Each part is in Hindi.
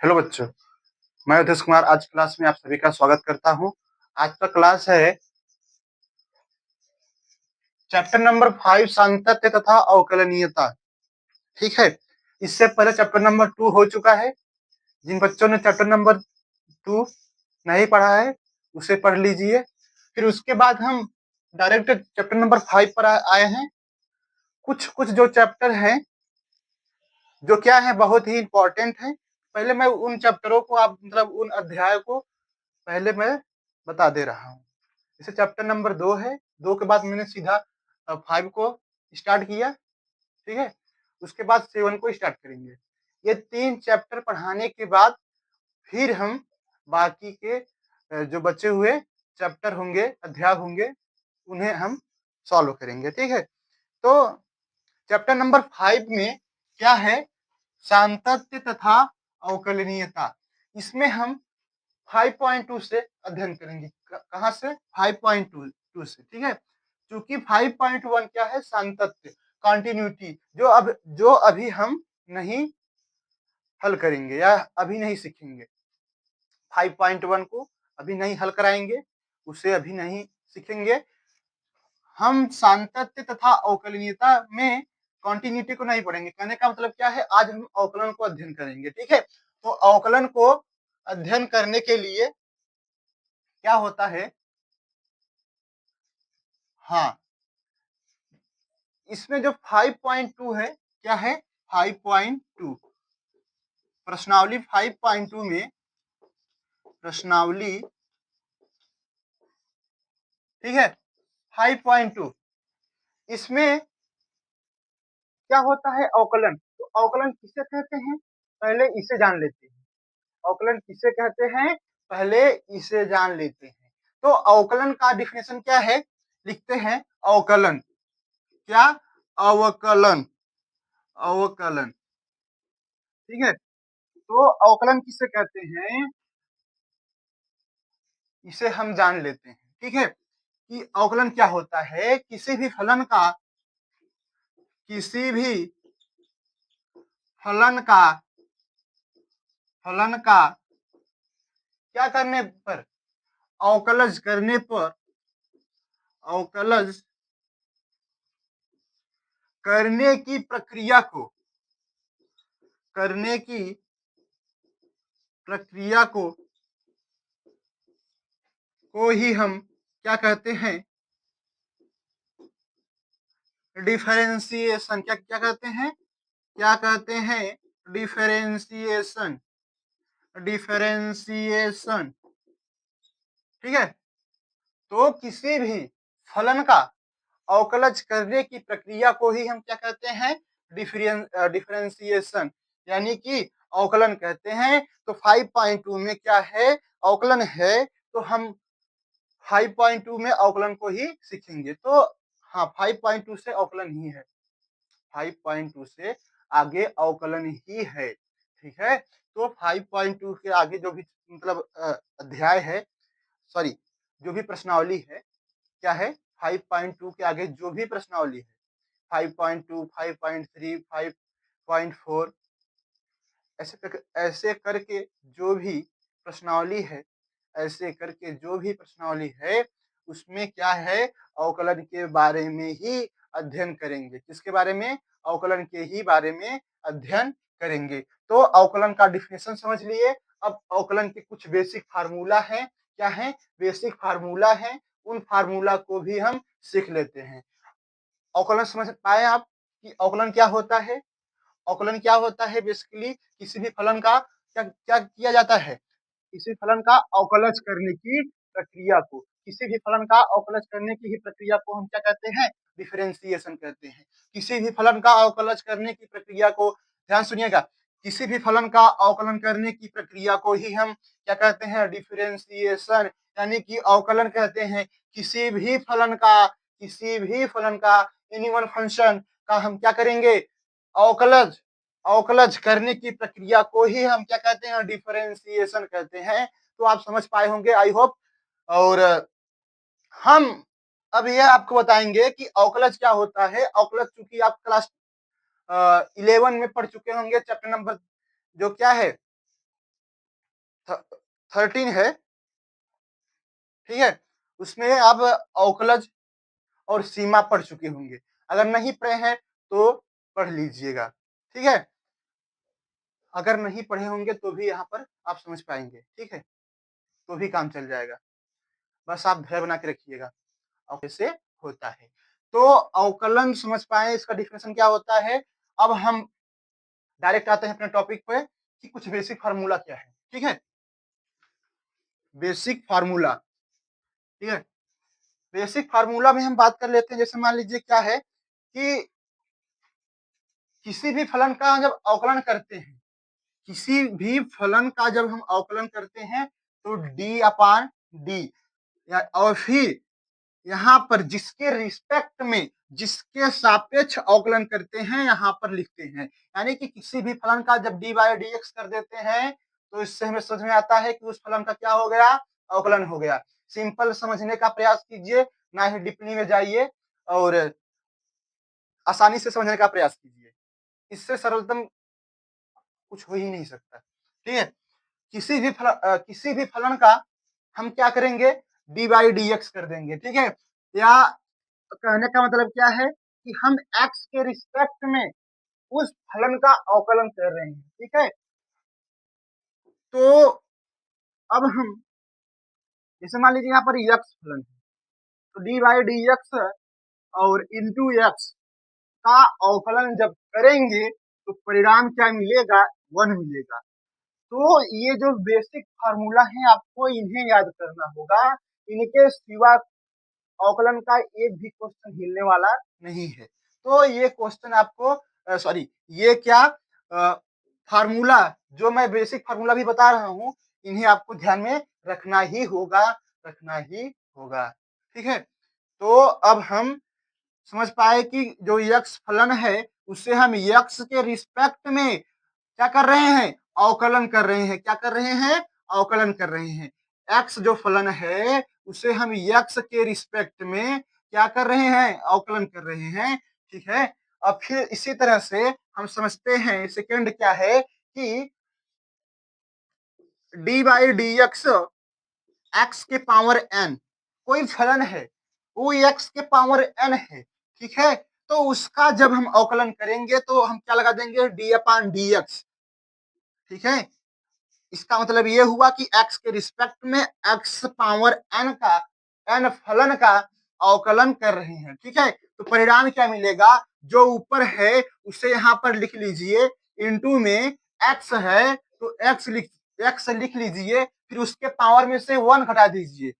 हेलो बच्चों, मैं उदेश कुमार आज क्लास में आप सभी का स्वागत करता हूँ। आज का क्लास है चैप्टर नंबर 5 सातत्य तथा अवकलनीयता। ठीक है, इससे पहले चैप्टर नंबर 2 हो चुका है। जिन बच्चों ने चैप्टर नंबर 2 नहीं पढ़ा है उसे पढ़ लीजिए। फिर उसके बाद हम डायरेक्ट चैप्टर नंबर 5 पर आए हैं। कुछ कुछ जो चैप्टर हैं जो क्या है बहुत ही इंपॉर्टेंट है। पहले मैं उन चैप्टरों को आप मतलब उन अध्याय को पहले मैं बता दे रहा हूँ। जैसे चैप्टर नंबर 2 है, 2 के बाद मैंने सीधा 5 को स्टार्ट किया। ठीक है, उसके बाद 7 को स्टार्ट करेंगे। ये 3 चैप्टर पढ़ाने के बाद फिर हम बाकी के जो बचे हुए चैप्टर होंगे, अध्याय होंगे, उन्हें हम सॉल्व करेंगे। ठीक है, तो चैप्टर नंबर 5 में क्या है? सातत्य तथा अवकलनीयता। इसमें हम 5.2 से अध्ययन करेंगे। कहाँ से? 5.2 से। ठीक है, क्योंकि 5.1 क्या है? सातत्य, कंटिन्यूटी, जो अभी हम नहीं हल करेंगे या अभी नहीं सीखेंगे। 5.1 को अभी नहीं हल कराएंगे, उसे अभी नहीं सीखेंगे। हम सातत्य तथा अवकलनीयता में कंटिन्यूटी को नहीं पढ़ेंगे। कहने का मतलब क्या है? आज हम अवकलन को अध्ययन करेंगे। ठीक है, तो अवकलन को अध्ययन करने के लिए क्या होता है? हाँ, इसमें जो 5.2 है क्या है? 5.2 प्रश्नावली 5.2 में प्रश्नावली, ठीक है, 5.2 इसमें क्या होता है? अवकलन। तो अवकलन किसे कहते हैं? पहले इसे जान लेते हैं। अवकलन किसे कहते हैं? पहले इसे जान लेते हैं। तो अवकलन का डिफिनेशन क्या है? लिखते हैं अवकलन। क्या? अवकलन। अवकलन, ठीक है। तो अवकलन किसे कहते हैं इसे हम जान लेते हैं। ठीक है, कि अवकलन क्या होता है? किसी भी फलन का फलन का क्या करने पर? अवकलज करने पर, अवकलज करने की प्रक्रिया को, करने की प्रक्रिया को ही हम क्या कहते हैं? डिफरेंशिएशन। क्या क्या कहते हैं? क्या कहते हैं? डिफरेंशिएशन। डिफरेंशिएशन, ठीक है। तो किसी भी फलन का अवकलज करने की प्रक्रिया को ही हम क्या कहते हैं? डिफरेंशिएशन, यानी कि अवकलन कहते हैं। तो 5.2 में क्या है? अवकलन है। तो हम 5.2 में अवकलन को ही सीखेंगे। तो हाँ, 5.2 से अवकलन ही है। 5.2 से आगे अवकलन ही है। ठीक है, तो 5.2 के आगे जो भी मतलब अध्याय है, सॉरी, जो भी प्रश्नावली है क्या है? 5.2 के आगे जो भी प्रश्नावली है, 5.2, 5.3, 5.4, ऐसे करके जो भी प्रश्नावली है, ऐसे करके जो भी प्रश्नावली है, उसमें क्या है? अवकलन के बारे में ही अध्ययन करेंगे। किसके बारे में? अवकलन के ही बारे में अध्ययन करेंगे। तो अवकलन का डिफिनेशन समझ लिए। अब अवकलन के कुछ बेसिक फार्मूला हैं। क्या है? बेसिक फार्मूला है। उन फार्मूला को भी हम सीख लेते हैं। अवकलन समझ पाए आप कि अवकलन क्या होता है? अवकलन क्या होता है? बेसिकली किसी भी फलन का क्या क्या किया जाता है? किसी फलन का अवकलज करने की प्रक्रिया को, किसी भी फलन का अवकलज करने की ही प्रक्रिया को हम क्या कहते हैं? डिफरेंशिएशन कहते हैं। किसी भी फलन का अवकलज करने की प्रक्रिया को, ध्यान सुनिएगा, किसी भी फलन का अवकलन करने की प्रक्रिया को ही हम क्या कहते हैं? डिफरेंशिएशन, यानी कि अवकलन कहते हैं किसी भी फलन का, किसी भी फलन का, एनी वन फंक्शन का हम क्या करेंगे? अवकलज, अवकलज करने की प्रक्रिया को ही हम क्या कहते हैं? डिफरेंशिएशन कहते हैं। तो आप समझ पाए होंगे, आई होप। और हम अब यह आपको बताएंगे कि अवकलज क्या होता है। अवकलज चूंकि आप क्लास 11 में पढ़ चुके होंगे, चैप्टर नंबर जो क्या है? 13 है, ठीक है, उसमें आप अवकलज और सीमा पढ़ चुके होंगे। अगर नहीं पढ़े हैं तो पढ़ लीजिएगा, ठीक है। अगर नहीं पढ़े होंगे तो भी यहाँ पर आप समझ पाएंगे, ठीक है, तो भी काम चल जाएगा। बस आप धैर्य बना के रखिएगा, और कैसे होता है। तो अवकलन समझ पाए, इसका डिफिनेशन क्या होता है। अब हम डायरेक्ट आते हैं अपने टॉपिक पे कि कुछ बेसिक फार्मूला क्या है, ठीक है। बेसिक फार्मूला, ठीक है। बेसिक फार्मूला में हम बात कर लेते हैं। जैसे मान लीजिए क्या है कि किसी भी फलन का जब अवकलन करते हैं, किसी भी फलन का जब हम अवकलन करते हैं तो डी अपान डी, और फिर यहाँ पर जिसके रिस्पेक्ट में, जिसके सापेक्ष अवकलन करते हैं यहाँ पर लिखते हैं। यानी कि किसी भी फलन का जब डी बाई डी एक्स कर देते हैं तो इससे हमें समझ में आता है कि उस फलन का क्या हो गया, अवकलन हो गया। सिंपल समझने का प्रयास कीजिए, ना ही डिपनी में जाइए, और आसानी से समझने का प्रयास कीजिए। इससे सरलतम कुछ हो ही नहीं सकता, ठीक है। किसी भी फलन का हम क्या करेंगे, डी बाई डी एक्स कर देंगे, ठीक है। या कहने का मतलब क्या है कि हम एक्स के रिस्पेक्ट में उस फलन का अवकलन कर रहे हैं, ठीक है। तो अब हम जैसे मान लीजिए यहाँ पर यक्स फलन है, तो डी बाई डी एक्स और इंटू एक्स का अवकलन जब करेंगे तो परिणाम क्या मिलेगा, 1 मिलेगा। तो ये जो बेसिक फार्मूला है आपको इन्हें याद करना होगा, इनके सिवा अवकलन का एक भी क्वेश्चन हिलने वाला नहीं है। तो ये क्वेश्चन आपको सॉरी, ये क्या फार्मूला जो मैं बेसिक फार्मूला भी बता रहा हूँ, इन्हें आपको ध्यान में रखना ही होगा, रखना ही होगा, ठीक है। तो अब हम समझ पाए कि जो यक्स फलन है उससे हम यक्स के रिस्पेक्ट में क्या कर रहे हैं, अवकलन कर रहे हैं। क्या कर रहे हैं, अवकलन कर रहे हैं। एक्स जो फलन है उसे हम यक्स के रिस्पेक्ट में क्या कर रहे हैं, अवकलन कर रहे हैं, ठीक है। अब फिर इसी तरह से हम समझते हैं सेकंड क्या है कि D by D x, x के पावर एन कोई फलन है, वो एक्स के पावर एन है, ठीक है। तो उसका जब हम अवकलन करेंगे तो हम क्या लगा देंगे, डी अपान डी एक्स, ठीक है। इसका मतलब ये हुआ कि x के रिस्पेक्ट में x पावर n का, n फलन का अवकलन कर रहे हैं, ठीक है। तो परिणाम क्या मिलेगा, जो ऊपर है उसे यहाँ पर लिख लीजिए, इनटू में x है तो x लिख लीजिए, फिर उसके पावर में से 1 घटा दीजिए,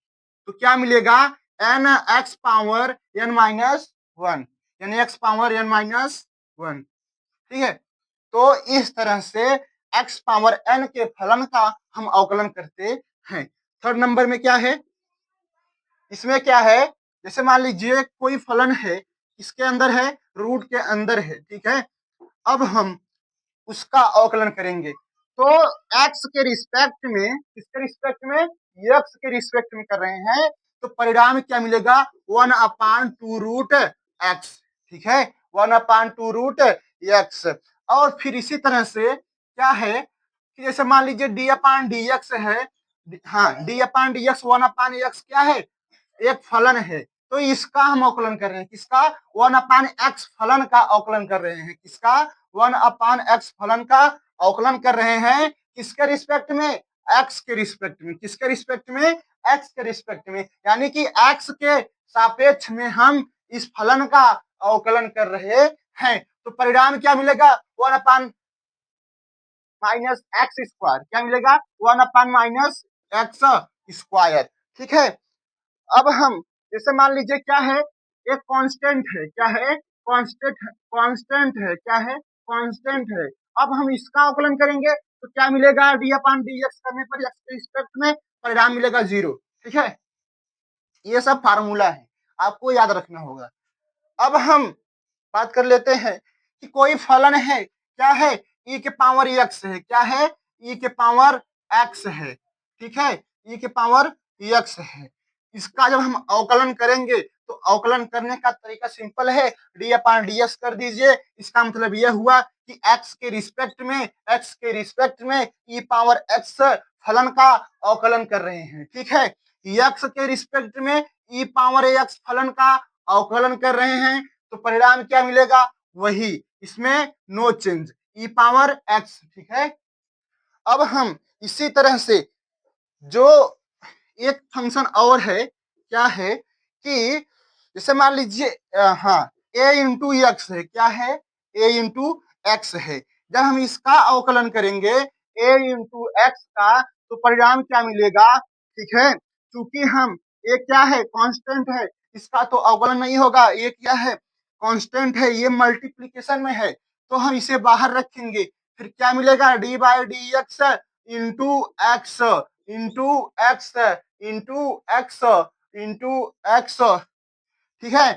तो क्या मिलेगा, n x power n minus 1, यानी x पावर n माइनस 1, ठीक है। तो इस तरह से x पावर n के फलन का हम अवकलन करते हैं। थर्ड नंबर में क्या है, इसमें क्या है, जैसे मान लीजिए कोई फलन है, इसके अंदर है, रूट के अंदर है, ठीक है। अब हम उसका अवकलन करेंगे तो x के रिस्पेक्ट में, किसके रिस्पेक्ट में, x के रिस्पेक्ट में कर रहे हैं, तो परिणाम क्या मिलेगा, 1 अपान 2 रूट x, ठीक है, 1 अपान 2 रूट x। और फिर इसी तरह से क्या है कि जैसे मान लीजिए डी अपान डी एक्स है, हाँ, डी अपान डी एक्स, 1 अपान एक्स क्या है, एक फलन है, तो इसका हम अवकलन कर रहे हैं, किसका, 1 अपान एक्स फलन का अवकलन कर रहे हैं, किसका, 1 अपान एक्स फलन का अवकलन कर रहे हैं, किसके रिस्पेक्ट में, एक्स के रिस्पेक्ट में, किसके रिस्पेक्ट में, एक्स के रिस्पेक्ट में, यानी कि एक्स के सापेक्ष में हम इस फलन का अवकलन कर रहे हैं। तो परिणाम क्या मिलेगा, 1 अपान माइनस एक्स स्क्वायर, क्या मिलेगा, 1 अपान माइनस एक्स स्क्वायर, ठीक है। अब हम जैसे मान लीजिए क्या है, एक कांस्टेंट है, क्या है, कांस्टेंट, कांस्टेंट है, क्या है, कांस्टेंट है। अब हम इसका अवकलन करेंगे तो क्या मिलेगा, डी अपान डी एक्स करने पर एक्स के रिस्पेक्ट में परिणाम मिलेगा 0, ठीक है। ये सब फार्मूला है, आपको याद रखना होगा। अब हम बात कर लेते हैं कि कोई फलन है, क्या है, e के पावर एक्स है, क्या है, e के पावर एक्स है, ठीक है, e के पावर एक्स है। इसका जब हम अवकलन करेंगे तो अवकलन करने का तरीका सिंपल है, डी अपान डी एक्स कर दीजिए। इसका मतलब यह हुआ कि एक्स के रिस्पेक्ट में ई पावर एक्स फलन का अवकलन कर रहे हैं। ठीक है, एक्स के रिस्पेक्ट में ई पावर एक्स फलन का अवकलन कर रहे हैं, तो परिणाम क्या मिलेगा, वही, इसमें नो चेंज, ई पावर एक्स। ठीक है, अब हम इसी तरह से जो एक फंक्शन और है, क्या है कि जैसे मान लीजिए हाँ, ए इंटू एक्स है, क्या है, ए इंटू एक्स है। जब हम इसका अवकलन करेंगे ए इंटू एक्स का, तो परिणाम क्या मिलेगा। ठीक है, क्योंकि हम, ये क्या है, कांस्टेंट है, इसका तो अवकलन नहीं होगा, ये क्या है, कांस्टेंट है, ये मल्टीप्लीकेशन में है, तो हम इसे बाहर रखेंगे, फिर क्या मिलेगा, D by D x into x into x into x into x. ठीक है,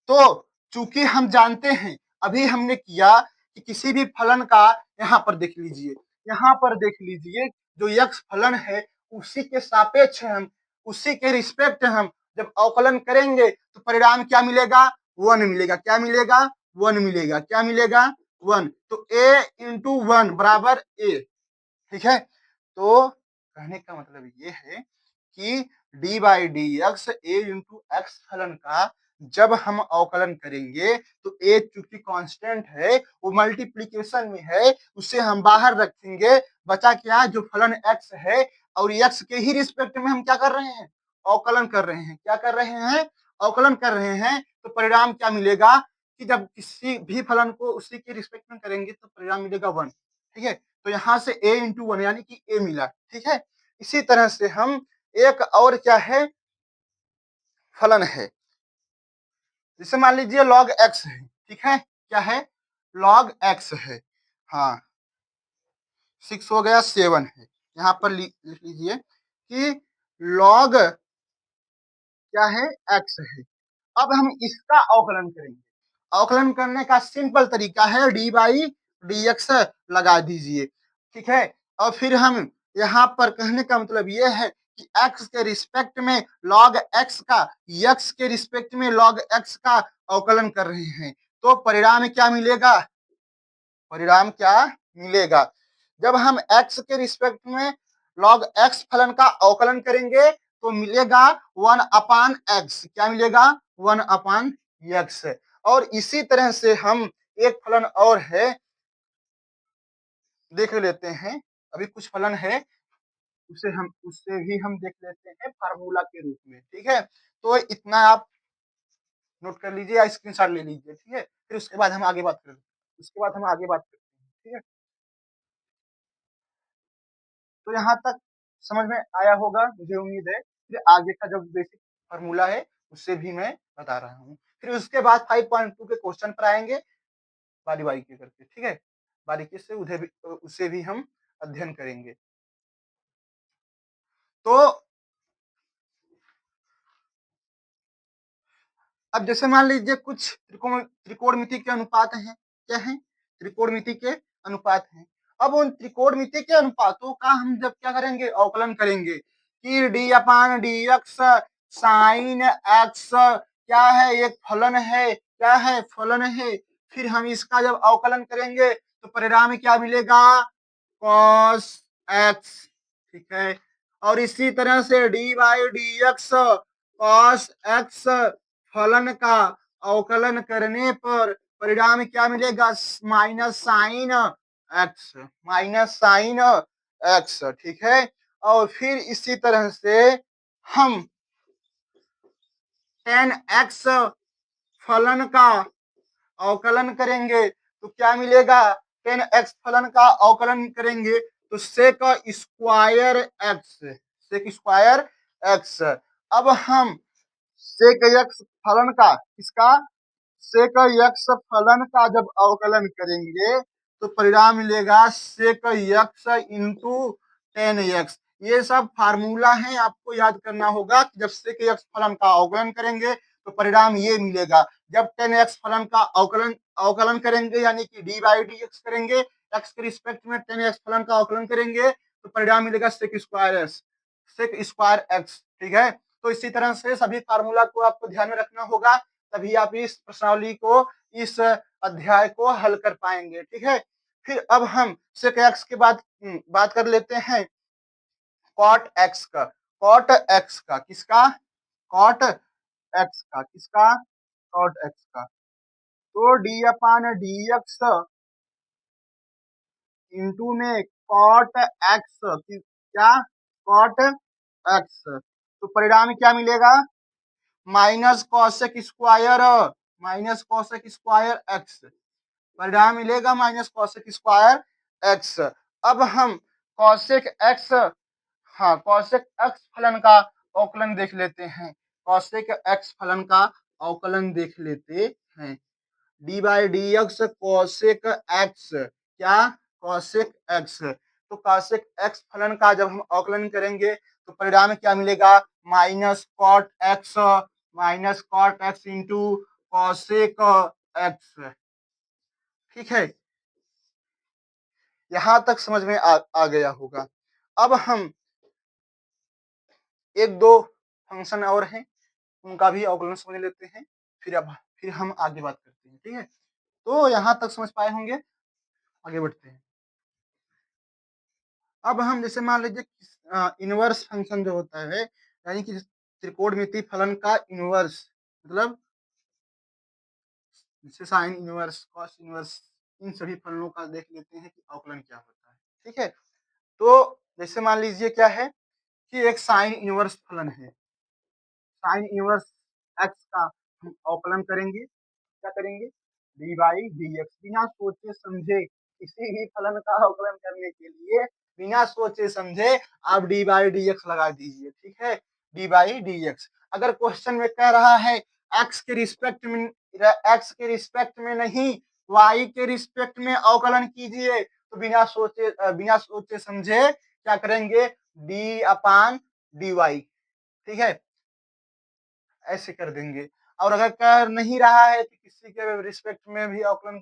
तो चूंकि हम जानते हैं, अभी हमने किया कि किसी भी फलन का, यहाँ पर देख लीजिए, यहाँ पर देख लीजिए, जो यक्स फलन है उसी के सापेक्ष हम, उसी के रिस्पेक्ट हम जब अवकलन करेंगे तो परिणाम क्या मिलेगा, वन मिलेगा। क्या मिलेगा, वन मिलेगा। क्या मिलेगा, वन। तो ए इंटू वन बराबर ए। ठीक है, तो कहने का मतलब ये है कि D by D x A into x फलन का जब हम अवकलन करेंगे तो ए चूंकि कांस्टेंट है, वो मल्टीप्लीकेशन में है, उसे हम बाहर रखेंगे, बचा क्या, जो फलन एक्स है, और एक्स के ही रिस्पेक्ट में हम क्या कर रहे हैं, अवकलन कर रहे हैं। क्या कर रहे हैं, अवकलन कर रहे हैं, तो परिणाम क्या मिलेगा कि जब किसी भी फलन को उसी के रिस्पेक्ट में करेंगे तो परिणाम मिलेगा वन। ठीक है, तो यहाँ से a इंटू वन यानी कि a मिला। ठीक है, इसी तरह से हम एक और क्या है, फलन है, जैसे मान लीजिए log x है। ठीक है, क्या है, log x है, हाँ, 6 हो गया, 7 है, यहाँ पर लिख लीजिए कि log क्या है, x है। अब हम इसका अवकलन करेंगे, अवकलन करने का सिंपल तरीका है, डी बाई डी एक्स लगा दीजिए। ठीक है, और फिर हम यहाँ पर कहने का मतलब ये है कि x के रिस्पेक्ट में log x का, x के रिस्पेक्ट में log x का अवकलन कर रहे हैं, तो परिणाम क्या मिलेगा, परिणाम क्या मिलेगा, जब हम x के रिस्पेक्ट में log x फलन का अवकलन करेंगे तो मिलेगा वन अपान एक्स। क्या मिलेगा, वन अपान एक्स। और इसी तरह से हम एक फलन और है, देख लेते हैं, अभी कुछ फलन है, उससे भी हम देख लेते हैं फार्मूला के रूप में। ठीक है, तो इतना आप नोट कर लीजिए या स्क्रीनशॉट ले लीजिए। ठीक है, फिर उसके बाद हम आगे बात करेंगे, उसके बाद हम आगे बात करते हैं। ठीक है, तो यहाँ तक समझ में आया होगा मुझे उम्मीद है। फिर आगे का जो बेसिक फार्मूला है उससे भी मैं बता रहा हूँ, फिर उसके बाद 5.2 के क्वेश्चन पर आएंगे बारी बारी के करके। ठीक है, बारीकी से उसे भी हम अध्ययन करेंगे। तो अब जैसे मान लीजिए कुछ त्रिकोणमिति के अनुपात हैं, क्या है, त्रिकोणमिति के अनुपात हैं। अब उन त्रिकोणमिति के अनुपातों का हम जब क्या करेंगे, अवकलन करेंगे कि D upon D x sine x क्या है, एक फलन है, क्या है, फलन है, फिर हम इसका जब अवकलन करेंगे तो परिणाम क्या मिलेगा, कॉस एक्स। ठीक है, और इसी तरह से d by D x cos x फलन का अवकलन करने पर परिणाम क्या मिलेगा, minus sine x, minus sign x. ठीक है, और फिर इसी तरह से हम टेन एक्स फलन का अवकलन करेंगे तो क्या मिलेगा, टेन एक्स फलन का अवकलन करेंगे तो sec square X, sec square X. अब हम सेक एक्स फलन का, इसका सेक एक्स फलन का जब अवकलन करेंगे तो परिणाम मिलेगा sec x into tan X. ये सब फार्मूला है, आपको याद करना होगा कि जब सेक एक्स फलन का अवकलन करेंगे तो परिणाम ये मिलेगा, जब टेन एक्स फलन का अवकलन अवकलन करेंगे यानी कि डी बाई डी एक्स करेंगे, एक्स के रिस्पेक्ट में टेन एक्स फलन का अवकलन करेंगे तो परिणाम मिलेगा sec square X, sec square X. ठीक है, तो इसी तरह से सभी फार्मूला को आपको ध्यान में रखना होगा, तभी आप इस प्रश्नावली को, इस अध्याय को हल कर पाएंगे। ठीक है, फिर अब हम सेक एक्स के बाद बात कर लेते हैं कॉट एक्स का। कॉट एक्स का किसका? कॉट एक्स का किसका? कॉट एक्स का। तो D upon D x into में कॉट एक्स, क्या? कॉट एक्स, तो परिणाम क्या मिलेगा? Minus cosec square, minus cosec square x, परिणाम मिलेगा माइनस कॉसेक स्क्वायर एक्स। अब हम कॉसेक एक्स, हाँ कॉसेक एक्स फलन का अवकलन देख लेते हैं। कॉसेक एक्स फलन का अवकलन देख लेते हैं। D by D x cosec x, क्या? Cosec x. तो कॉसेक एक्स फलन का जब हम अवकलन करेंगे तो परिणाम क्या मिलेगा? Minus cot x, minus cot x into cosec x. ठीक है, यहां तक समझ में आ गया होगा। अब हम एक दो फंक्शन और हैं, उनका भी अवकलन समझ लेते हैं, फिर हम आगे बात करते हैं। ठीक है, तो यहां तक समझ पाए होंगे, आगे बढ़ते हैं। अब हम जैसे मान लीजिए इनवर्स फंक्शन जो होता है, यानी कि त्रिकोणमितीय फलन का इनवर्स, मतलब जैसे साइन इनवर्स, कॉस इनवर्स, इन सभी फलनों का देख लेते हैं कि अवकलन क्या होता है। ठीक है, तो जैसे मान लीजिए क्या है कि एक साइन इनवर्स फलन है, साइन इनवर्स एक्स का हम अवकलन करेंगे, क्या करेंगे? D by D x. बिना सोचे समझे किसी भी फलन का अवकलन करने के लिए बिना सोचे समझे आप डी बाई डी एक्स लगा दीजिए। ठीक है, डी बाई डी एक्स। अगर क्वेश्चन में कह रहा है एक्स के रिस्पेक्ट में, एक्स के रिस्पेक्ट में नहीं, वाई के रिस्पेक्ट में अवकलन कीजिए, तो बिना सोचे समझे क्या करेंगे? D upon D Y. ठीक है, ऐसे कर देंगे। और अगर कर नहीं रहा है कि किसी के रिस्पेक्ट में भी अवकलन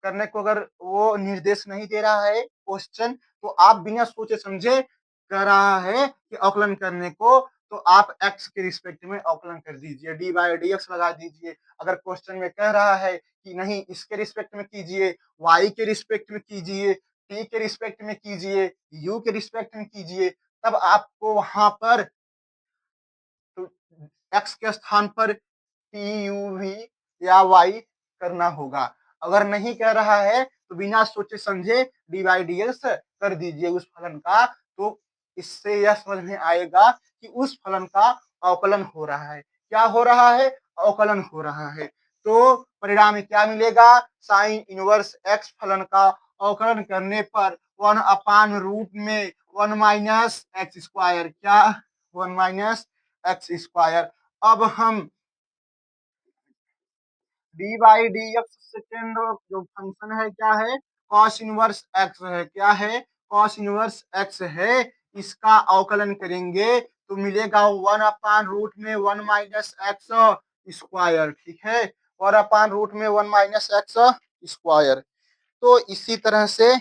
करने को अगर वो निर्देश नहीं दे रहा है क्वेश्चन, तो आप बिना सोचे समझे कह रहा है कि अवकलन करने को, तो आप एक्स के रिस्पेक्ट में अवकलन कर दीजिए, डी बाई डी एक्स लगा दीजिए। अगर क्वेश्चन में कह रहा है कि नहीं इसके रिस्पेक्ट में कीजिए, वाई के रिस्पेक्ट में कीजिए, टी के रिस्पेक्ट में कीजिए, यू के रिस्पेक्ट में कीजिए, तब आपको वहां पर तो एक्स के स्थान पर टी यू वी या वाई करना होगा। अगर नहीं कर रहा है तो बिना सोचे समझे डी बाई डी एक्स कर दीजिए उस फलन का, तो इससे यह समझ में आएगा कि उस फलन का अवकलन हो रहा है। क्या हो रहा है? अवकलन हो रहा है। तो परिणाम क्या मिलेगा? साइन इनवर्स एक्स फलन का अवकलन करने पर 1/रूट में 1 माइनस एक्स स्क्वायर, क्या? 1 माइनस एक्स स्क्वायर। अब हम D by D x second जो फंक्शन है क्या है? कॉस इनवर्स एक्स है, क्या है? कॉस इनवर्स एक्स है। इसका अवकलन करेंगे तो मिलेगा 1/रूट में 1 माइनस एक्स स्क्वायर। ठीक है, 1/रूट में 1 माइनस एक्स स्क्वायर। तो इसी तरह से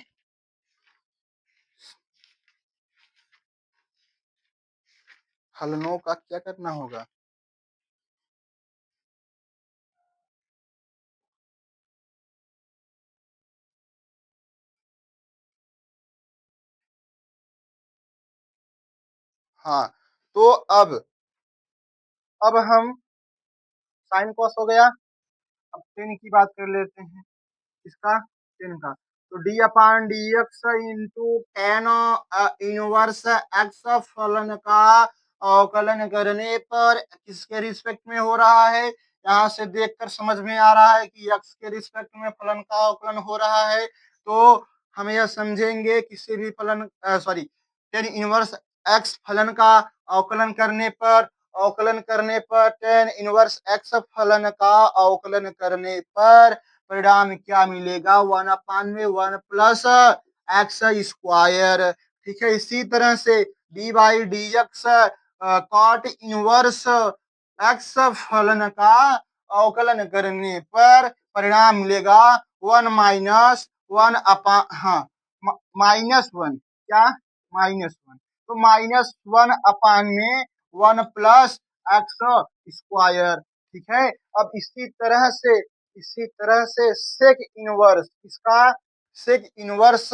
फलनों का क्या करना होगा? हाँ, तो अब हम साइन कॉस हो गया, अब टेन की बात कर लेते हैं। इसका टेन का, तो D upon D x into tan inverse x फलन का अवकलन करने पर किसके रिस्पेक्ट में हो रहा है? यहाँ से देखकर समझ में आ रहा है कि एक्स के रिस्पेक्ट में फलन का अवकलन हो रहा है। तो हम यह समझेंगे किसी भी फलन, सॉरी, टेन इनवर्स एक्स फलन का अवकलन करने पर, टेन इनवर्स एक्स फलन का अवकलन करने पर परिणाम क्या मिलेगा? 1/1 प्लस एक्स स्क्वायर। ठीक है, इसी तरह से d by D x cot inverse x फलन का अवकलन करने पर परिणाम मिलेगा 1 माइनस 1 अपान, हाँ -1, क्या? -1, तो -1 अपान में 1 प्लस एक्स स्क्वायर। ठीक है, अब इसी तरह से सेक इनवर्स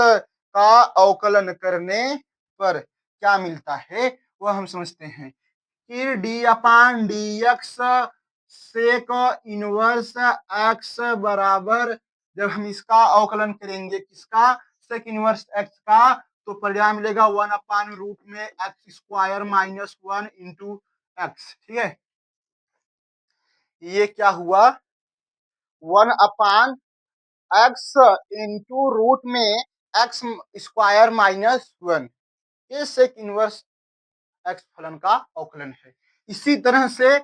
का अवकलन करने पर क्या मिलता है वह हम समझते हैं कि D upon D x sec inverse x बराबर, जब हम इसका अवकलन करेंगे किसका, सेक इनवर्स एक्स का, तो परिणाम मिलेगा 1 अपान रूट में x square minus 1 into x. ठीक है, ये क्या हुआ, 1 अपान एक्स इंटू रूट में एक्स स्क्वायर माइनस 1, ये सेक इनवर्स एक्स फलन का अवकलन है। इसी तरह से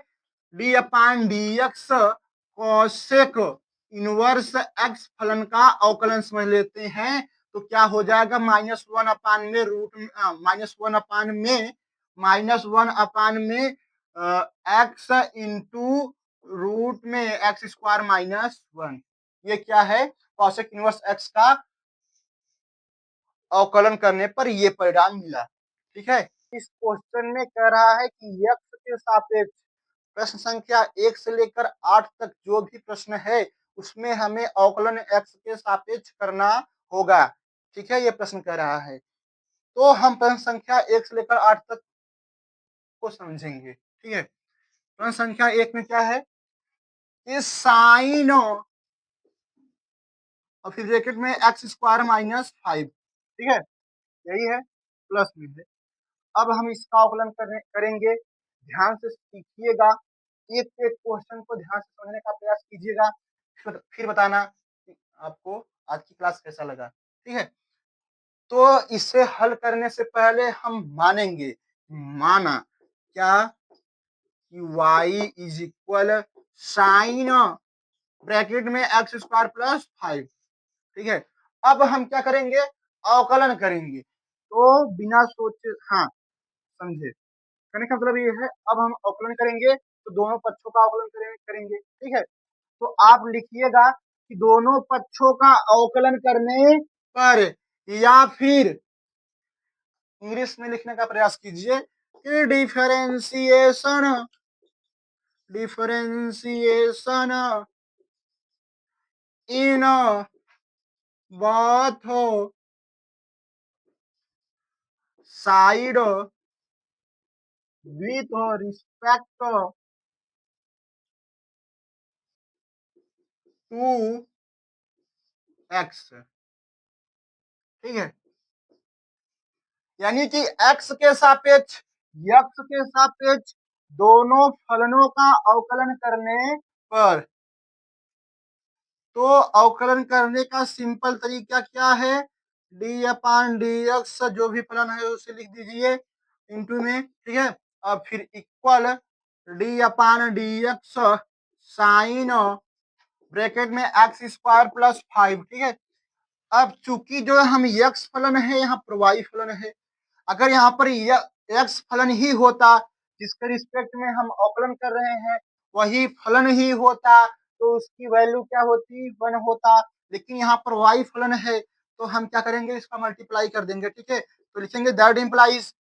D upon D x cosec inverse x फलन का अवकलन समझ लेते हैं, तो क्या हो जाएगा, माइनस वन अपान में एक्स इंटू रूट में एक्स स्क्वायर माइनस 1, ये क्या है, कॉसेक इनवर्स एक्स का अवकलन करने पर ये परिणाम मिला। ठीक है, इस क्वेश्चन में कह रहा है कि यक्स के सापेक्ष प्रश्न संख्या 1 से लेकर 8 तक जो भी प्रश्न है उसमें हमें अवकलन एक्स के सापेक्ष करना होगा। ठीक है, ये प्रश्न कह रहा है, तो हम प्रश्न संख्या 1 से लेकर 8 तक को समझेंगे। ठीक है, प्रश्न संख्या 1 में क्या है, इस साइन और फिर ब्रैकेट में एक्स स्क्वायर माइनस 5। ठीक है, यही है, प्लस में है। अब हम इसका अवकलन करेंगे, ध्यान से सीखिएगा, एक एक क्वेश्चन को ध्यान से समझने का प्रयास कीजिएगा, फिर बताना कि आपको आज की क्लास कैसा लगा। ठीक है, तो इसे हल करने से पहले हम माना क्या कि y is equal sine bracket में एक्स स्क्वायर प्लस 5। ठीक है, अब हम क्या करेंगे, अवकलन करेंगे, तो बिना सोचे, हाँ समझे, कहने का मतलब ये है, अब हम अवकलन करेंगे तो दोनों पक्षों का अवकलन करेंगे। ठीक है, तो आप लिखिएगा कि दोनों पक्षों का अवकलन करने पर, या फिर इंग्लिश में लिखने का प्रयास कीजिए कि differentiation in both side with respect to x. ठीक है, यानी कि एक्स के सापेक्ष दोनों फलनों का अवकलन करने पर, तो अवकलन करने का सिंपल तरीका क्या है, डी अपान डी एक्स जो भी फलन है उसे लिख दीजिए इंटू में। ठीक है, अब फिर equal D upon D x sign bracket में एक्स स्क्वायर प्लस 5। ठीक है, अब चूंकि जो हम यक्स फलन है यहाँ पर वाई फलन है, अगर यहाँ पर एक्स फलन ही होता जिसके रिस्पेक्ट में हम अवकलन कर रहे हैं वही फलन ही होता तो उसकी वैल्यू क्या होती, 1 होता, लेकिन यहाँ पर वाई फलन है तो हम क्या करेंगे, इसका मल्टीप्लाई कर देंगे। ठीक है, तो लिखेंगे दैट इम्प्लाइज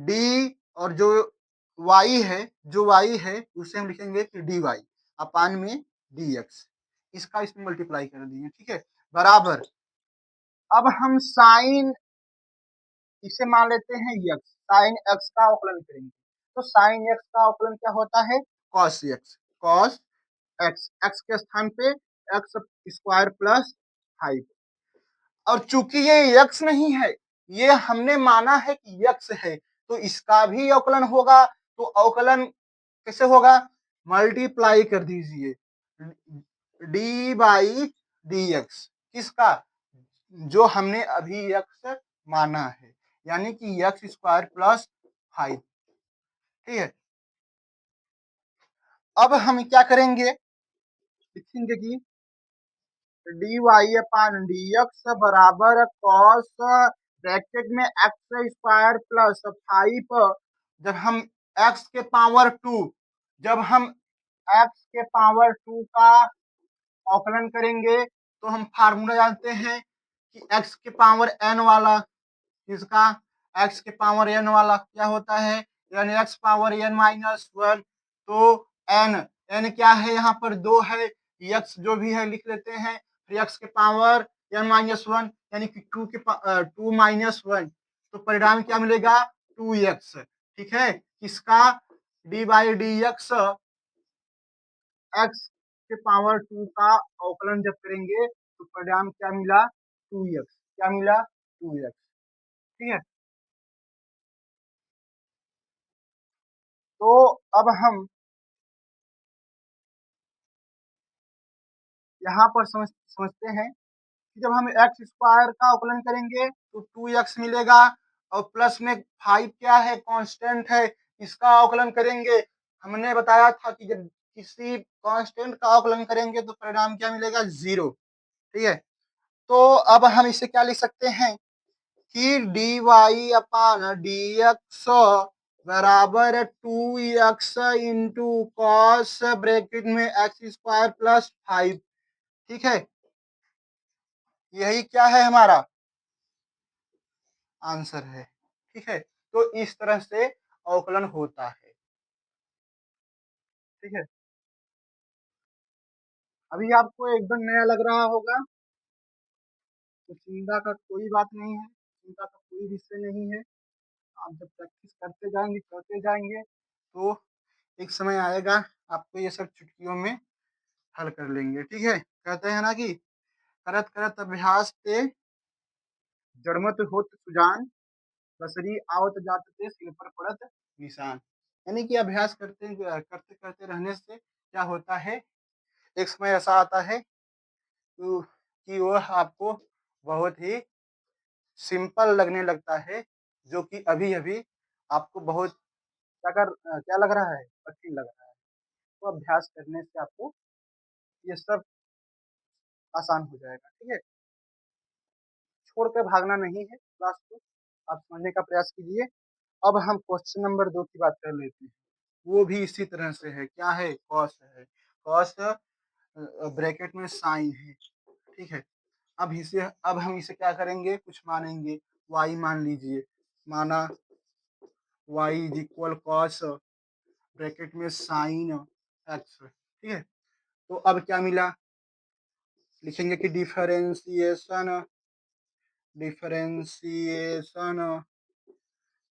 डी, और जो वाई है उसे हम लिखेंगे कि डी वाई अपान में डी एक्स, इसका इसमें मल्टीप्लाई कर दिए। ठीक है, बराबर, अब हम साइन, इसे मान लेते हैं यक्स, साइन एक्स का अवकलन करेंगे, तो साइन एक्स का अवकलन क्या होता है, कॉस एक्स, एक्स के स्थान पे एक्स स्क्वायर प्लस 5, और चूंकि ये यक्स नहीं है, ये हमने माना है कि यक्स है, तो इसका भी अवकलन होगा, तो अवकलन कैसे होगा, मल्टीप्लाई कर दीजिए डी बाई डी एक्स, किसका, जो हमने अभी यक्स माना है, यानी कि एक्स स्क्वायर प्लस 5। ठीक है, अब हम क्या करेंगे, लिखेंगे कि d y upon D x बराबर कॉस ब्रैकेट में एक्स स्क्वायर प्लस 5, जब हम एक्स के पावर 2 जब हम एक्स के पावर 2 का अवकलन करेंगे तो हम फार्मूला जानते हैं कि एक्स के पावर n वाला, किसका, एक्स के पावर एन वाला क्या होता है, यानी x power n minus one. तो एन एन क्या है, यहाँ पर दो है, एक्स जो भी है लिख लेते हैं, फिर एक्स के पावर एन माइनस वन, यानी कि टू माइनस वन। तो परिणाम क्या मिलेगा, टू एक्स। ठीक है, किसका, D by D x, x के पावर टू का अवकलन जब करेंगे तो परिणाम क्या मिला, टू एक्स। क्या मिला, टू एक्स। ठीक है, तो अब हम यहाँ पर समझते हैं कि जब हम एक्स स्क्वायर का अवकलन करेंगे तो टू एक्स मिलेगा, और प्लस में फाइव क्या है, कांस्टेंट है, इसका अवकलन करेंगे। हमने बताया था कि जब किसी कांस्टेंट का अवकलन करेंगे तो परिणाम क्या मिलेगा, जीरो। ठीक है, तो अब हम इसे क्या लिख सकते हैं कि d y upon D x बराबर two x into cos bracket में एक्स स्क्वायर प्लस फाइव। ठीक है, यही क्या है, हमारा आंसर है। ठीक है, तो इस तरह से अवकलन होता है। ठीक है, अभी आपको एकदम नया लग रहा होगा, तो चिंता का कोई बात नहीं है, चिंता का कोई विषय नहीं है। आप जब प्रैक्टिस करते जाएंगे तो एक समय आएगा आपको ये सब चुटकियों में हल कर लेंगे। ठीक है, कहते हैं ना कि करत करत अभ्यास ते जड़मत होत सुजान, बसरी आवत जात ते सिर पर पड़त निशान। यानी कि अभ्यास करते करते करते रहने से क्या होता है, एक समय ऐसा आता है कि वह आपको बहुत ही सिंपल लगने लगता है, जो कि अभी अभी आपको बहुत क्या लग रहा है, कठिन लग रहा है। तो अभ्यास करने से आपको ये सब आसान हो जाएगा। ठीक है, छोड़कर भागना नहीं है क्लास को, आप समझने का प्रयास कीजिए। अब हम क्वेश्चन नंबर 2 की बात कर लेते हैं। वो भी इसी तरह से है, क्या है, कॉस है। कॉस ब्रैकेट में साइन है। ठीक है, अब हम इसे क्या करेंगे, कुछ मानेंगे, y मान लीजिए, माना y is equal cos bracket में साइन एक्स। ठीक है, तो अब क्या मिला, लिखेंगे कि differentiation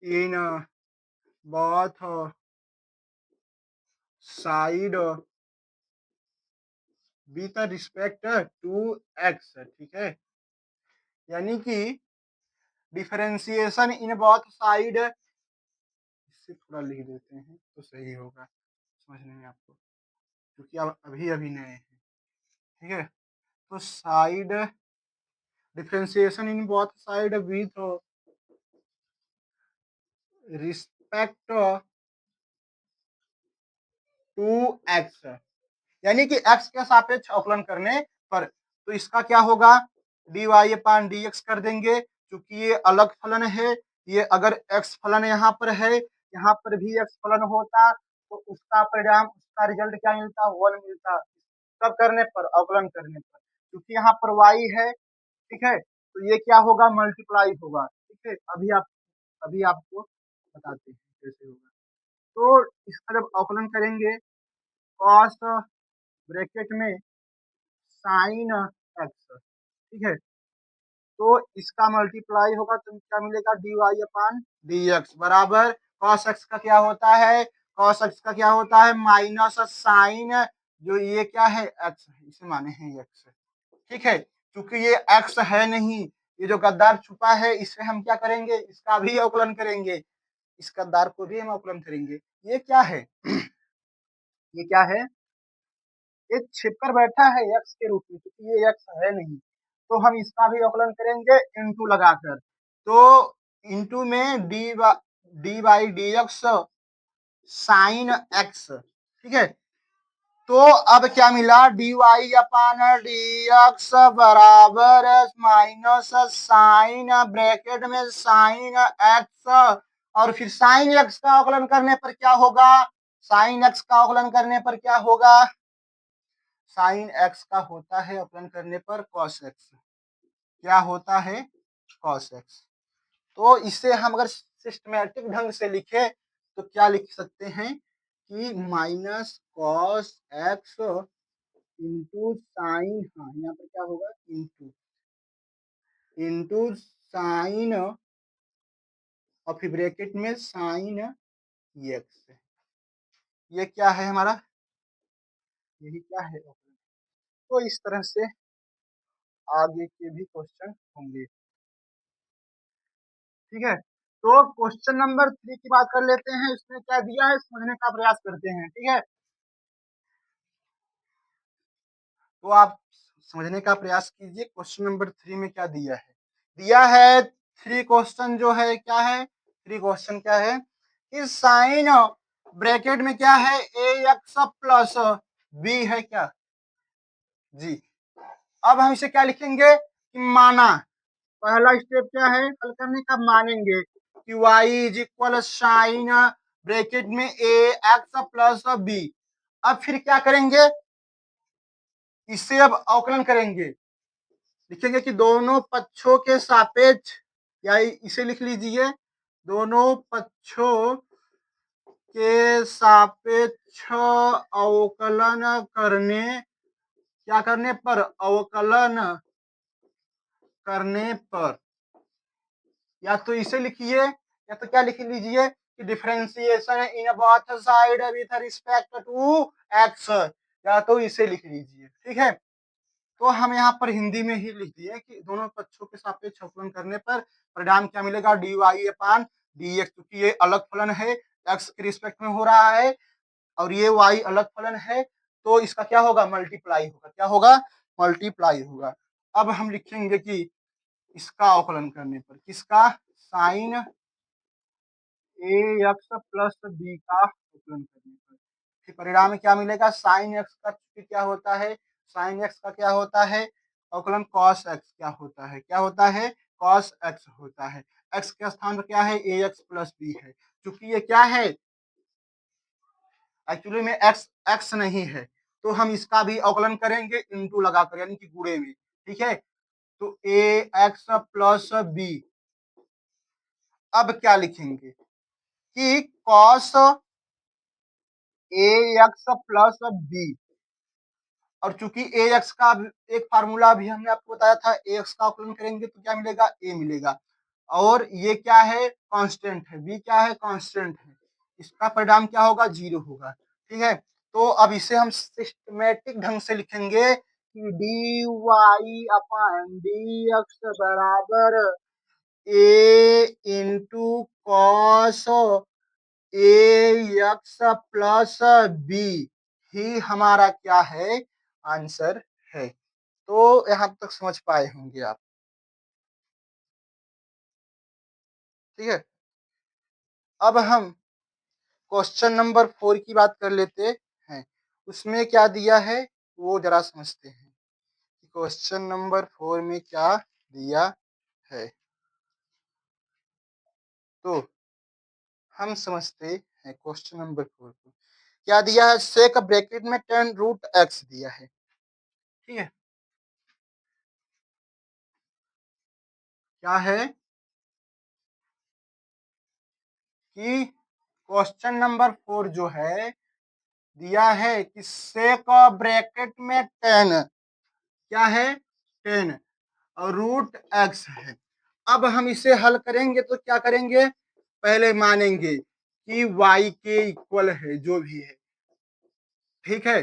in both side with respect to x. ठीक है, यानी कि डिफरेंशिएशन इन बोथ साइड, इससे थोड़ा लिख देते हैं तो सही होगा समझने में आपको, क्योंकि आप अभी अभी नए हैं। ठीक है, तो side differentiation in both side with respect to x, यानी कि एक्स के सापेक्ष अवकलन करने पर, तो इसका क्या होगा, D y upon D x कर देंगे, क्योंकि ये अलग फलन है। ये अगर एक्स फलन यहाँ पर है, यहाँ पर भी एक्स फलन होता, तो उसका परिणाम, उसका रिजल्ट क्या मिलता, वन मिलता। सब करने पर, अवकलन करने पर, क्योंकि यहाँ पर वाई है। ठीक है, तो ये क्या होगा, मल्टीप्लाई होगा। ठीक है, अभी आपको बताते हैं कैसे होगा। तो इसका जब अवकलन करेंगे, कॉस ब्रैकेट में साइन एक्स। ठीक है, तो इसका मल्टीप्लाई होगा तो क्या मिलेगा, D y upon D x बराबर कॉस एक्स का क्या होता है, कॉस एक्स का क्या होता है, माइनस साइन, जो ये क्या है, एक्स है, इसे माने हैं एक्स। ठीक है, क्योंकि ये एक्स है नहीं, ये जो गद्दार छुपा है, इसे हम क्या करेंगे, इसका भी अवकलन करेंगे, इस गद्दार को भी हम अवकलन करेंगे। ये क्या है, ये क्या है, ये छिपकर बैठा है एक्स के रूप में, क्योंकि ये एक्स है नहीं, तो हम इसका भी अवकलन करेंगे इंटू लगाकर। तो इंटू में D by D x sign x. ठीक है, तो अब क्या मिला, D y upon D x बराबर माइनस साइन ब्रैकेट में साइन एक्स, और फिर साइन एक्स का अवकलन करने पर क्या होगा, साइन एक्स का अवकलन करने पर क्या होगा, साइन एक्स का होता है अवकलन करने पर कॉस एक्स। क्या होता है, कॉस एक्स। तो इसे हम अगर सिस्टमैटिक ढंग से लिखे तो क्या लिख सकते हैं कि minus cos x into sine, हाँ यहाँ पर क्या होगा इंटू इंटू साइन और फिर ब्रैकेट में साइन एक्स, ये क्या है हमारा, यही क्या है। तो इस तरह से आगे के भी क्वेश्चन होंगे। ठीक है, तो क्वेश्चन नंबर 3 की बात कर लेते हैं, इसमें क्या दिया है समझने का प्रयास करते हैं। ठीक है, तो आप समझने का प्रयास कीजिए क्वेश्चन नंबर 3 में क्या दिया है। दिया है 3 क्वेश्चन जो है क्या है, 3 क्वेश्चन क्या है कि साइन ब्रैकेट में क्या है ए एक्स प्लस बी है क्या जी। अब हम इसे क्या लिखेंगे कि माना, पहला स्टेप क्या है हल करने का, मानेंगे कि y is equal sine bracket में ए एक्स प्लस बी। अब फिर क्या करेंगे, इससे अब अवकलन करेंगे, लिखेंगे कि दोनों पक्षों के सापेक्ष, या इसे लिख लीजिए दोनों पक्षों के सापेक्ष अवकलन करने, क्या करने पर, अवकलन करने पर, या तो इसे लिखिए या तो क्या लिख लीजिए कि differentiation in both side with respect to x, या तो इसे लिख लीजिए। ठीक है, तो हम यहाँ पर हिंदी में ही लिख दिए कि दोनों पक्षों के सापेक्ष अवकलन करने पर परिणाम क्या मिलेगा, D y upon D x, क्योंकि ये अलग फलन है, एक्स के रिस्पेक्ट में हो रहा है और ये वाई अलग फलन है, तो इसका क्या होगा मल्टीप्लाई होगा, क्या होगा मल्टीप्लाई होगा। अब हम लिखेंगे कि इसका अवकलन करने पर, किसका, साइन ए एक्स प्लस बी का अवकलन करने पर फिर परिणाम में क्या मिलेगा, साइन एक्स का क्या होता है, साइन एक्स का क्या होता है अवकलन कॉस एक्स क्या होता है, क्या होता है कॉस एक्स होता है। एक्स के स्थान पर क्या है ए एक्स प्लस बी है, क्योंकि ये क्या है एक्चुअली में एक्स एक्स नहीं है, तो हम इसका भी अवकलन करेंगे इंटू लगाकर यानी कि गुणे में। ठीक है, तो ए एक्स प्लस बी, अब क्या लिखेंगे कि cos A x plus B, और चूंकि ए एक्स का एक फार्मूला भी हमने आपको बताया था, ए एक्स का अवकलन करेंगे तो क्या मिलेगा ए मिलेगा, और ये क्या है कांस्टेंट है, बी क्या है कांस्टेंट है, इसका परिणाम क्या होगा जीरो होगा। ठीक है, तो अब इसे हम सिस्टमेटिक ढंग से लिखेंगे कि d y upon d x बराबर a into cos A x plus b ही हमारा क्या है आंसर है। तो यहां तक समझ पाए होंगे आप। ठीक है, अब हम क्वेश्चन नंबर 4 की बात कर लेते हैं, उसमें क्या दिया है वो जरा समझते हैं। क्वेश्चन नंबर 4 में क्या दिया है, तो हम समझते हैं क्वेश्चन नंबर 4 को। क्या दिया है, सेक ब्रैकेट में टेन रूट एक्स दिया है। ठीक है, क्या है कि क्वेश्चन नंबर 4 जो है दिया है कि सेक ब्रैकेट में टेन, क्या है टेन और रूट एक्स है। अब हम इसे हल करेंगे तो क्या करेंगे, पहले मानेंगे कि y के इक्वल है जो भी है। ठीक है,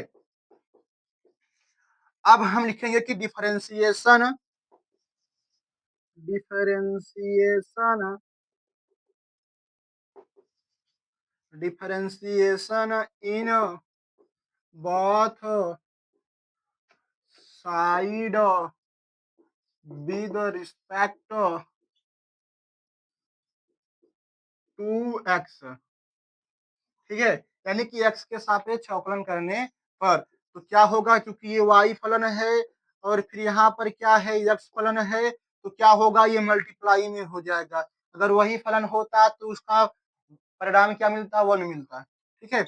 अब हम लिखेंगे कि differentiation differentiation differentiation in both side with respect to x. ठीक है, यानी कि x के सापेक्ष अवकलन करने पर तो क्या होगा, क्योंकि ये y फलन है और फिर यहाँ पर क्या है x फलन है, तो क्या होगा ये मल्टीप्लाई में हो जाएगा। अगर वही फलन होता तो उसका परिणाम क्या मिलता, वन मिलता। ठीक है,